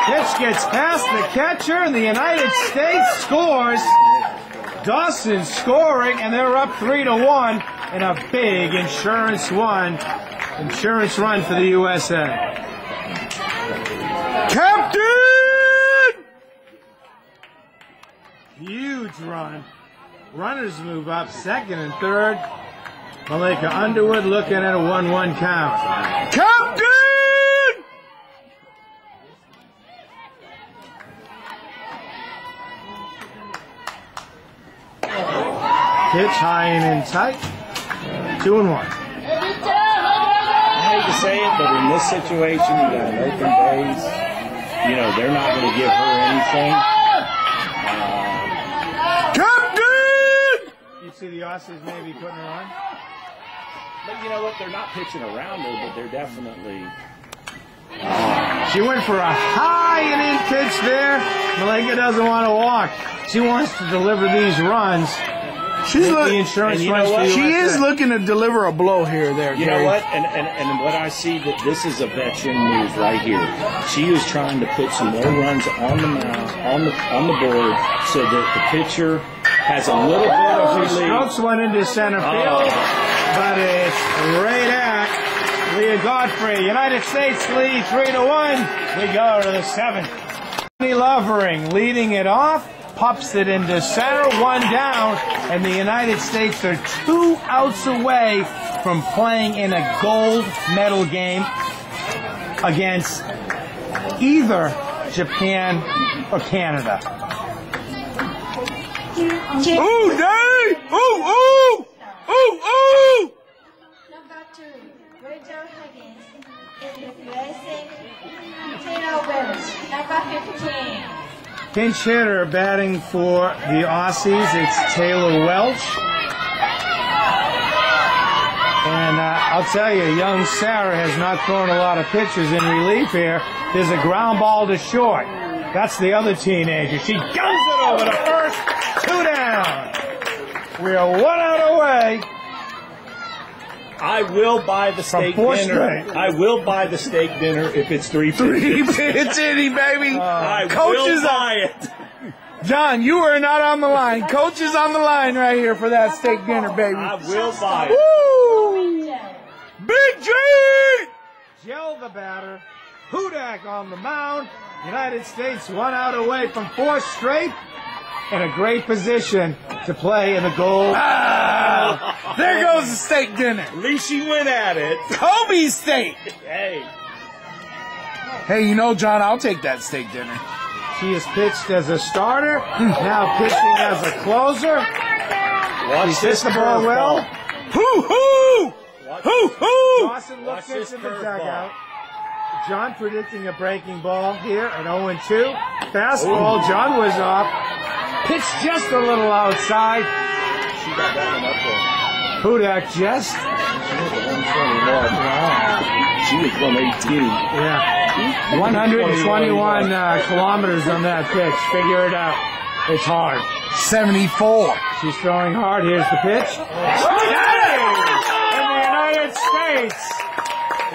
Pitch gets past the catcher, and the United States scores. Dawson scoring, and they're up 3-1 in a big insurance run for the USA. Captain! Huge run. Runners move up second and third. Malika Underwood looking at a 1-1 count. Captain! Pitch high and in tight. 2-1. I hate to say it, but in this situation, you got an open base. You know, they're not going to give her anything. Captain! You see the Aussies maybe putting her on? But you know what? They're not pitching around her, but they're definitely... She went for a high and in pitch there. Malika doesn't want to walk. She wants to deliver these runs. She's The insurance runs for She USA. is looking to deliver a blow here, there. You know what? And what I see, that this is a veteran move right here. She is trying to put some more runs on the mound, on the board, so that the pitcher has a little bit of She relief. strokes one into center field, but it's right at Leah Godfrey. United States lead 3-1. We go to the seventh. Lovering leading it off, pops it into center, one down, and the United States are 2 outs away from playing in a gold medal game against either Japan or Canada. Ooh, Dave! Ooh, ooh! Ooh, ooh! Number 2, Rachel Higgins. In the USA, Taylor Welch. Number 15. Pinch hitter batting for the Aussies, it's Taylor Welch. And I'll tell you, young Sarah has not thrown a lot of pitches in relief here. There's a ground ball to short. That's the other teenager. She guns it over to first, 2 down. We are 1 out away. I will buy the steak four dinner. straight. I will buy the steak dinner if it's 3 It's Eddie, baby. I Coach will is buy it. John, you are not on the line. Coach is on the line right here for that steak dinner, baby. I will buy it. Woo! Big G! Gel the batter. Hudak on the mound. United States 1 out away from 4 straight. In a great position to play in the gold. There goes the steak dinner. At least she went at it. Kobe steak. Hey. Hey, you know, John, I'll take that steak dinner. She is pitched as a starter, now pitching as a closer. Watch She hits the ball well. Hoo-hoo! Hoo-hoo! Dawson looks Watch this into the curveball. dugout. John predicting a breaking ball here at 0-2. Fastball, John was off. Pitched just a little outside. She got that one up there. Hudak just. She was 118. Yeah. 121 kilometers on that pitch. Figure it out. It's hard. 74. She's throwing hard. Here's the pitch. And the United States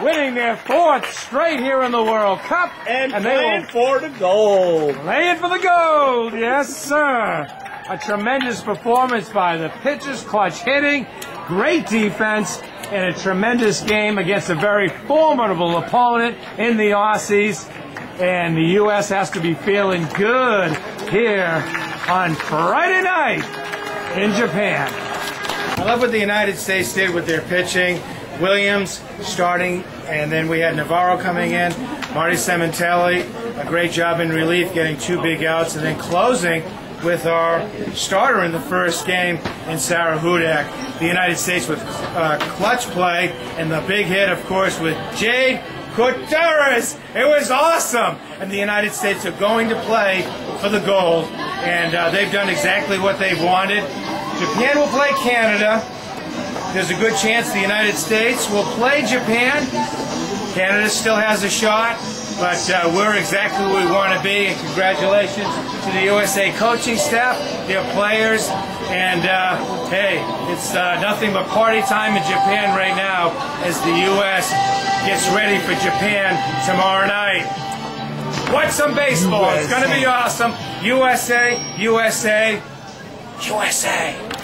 winning their 4th straight here in the World Cup. And they playing will for the gold. play it for the gold. Yes, sir. A tremendous performance by the pitchers. Clutch hitting. Great defense. And a tremendous game against a very formidable opponent in the Aussies. And the U.S. has to be feeling good here on Friday night in Japan. I love what the United States did with their pitching. Williams starting, and then we had Navarro coming in. Marty Sementelli, a great job in relief, getting 2 big outs, and then closing with our starter in the first game in Sarah Hudak. The United States with clutch play, and the big hit, of course, with Jade Gutierrez. It was awesome. And the United States are going to play for the gold, and they've done exactly what they've wanted. Japan will play Canada. There's a good chance the United States will play Japan. Canada still has a shot. but we're exactly where we want to be. And congratulations to the USA coaching staff, their players, and hey, it's nothing but party time in Japan right now as the U.S. gets ready for Japan tomorrow night. Watch some baseball. It's going to be awesome. USA, USA, USA.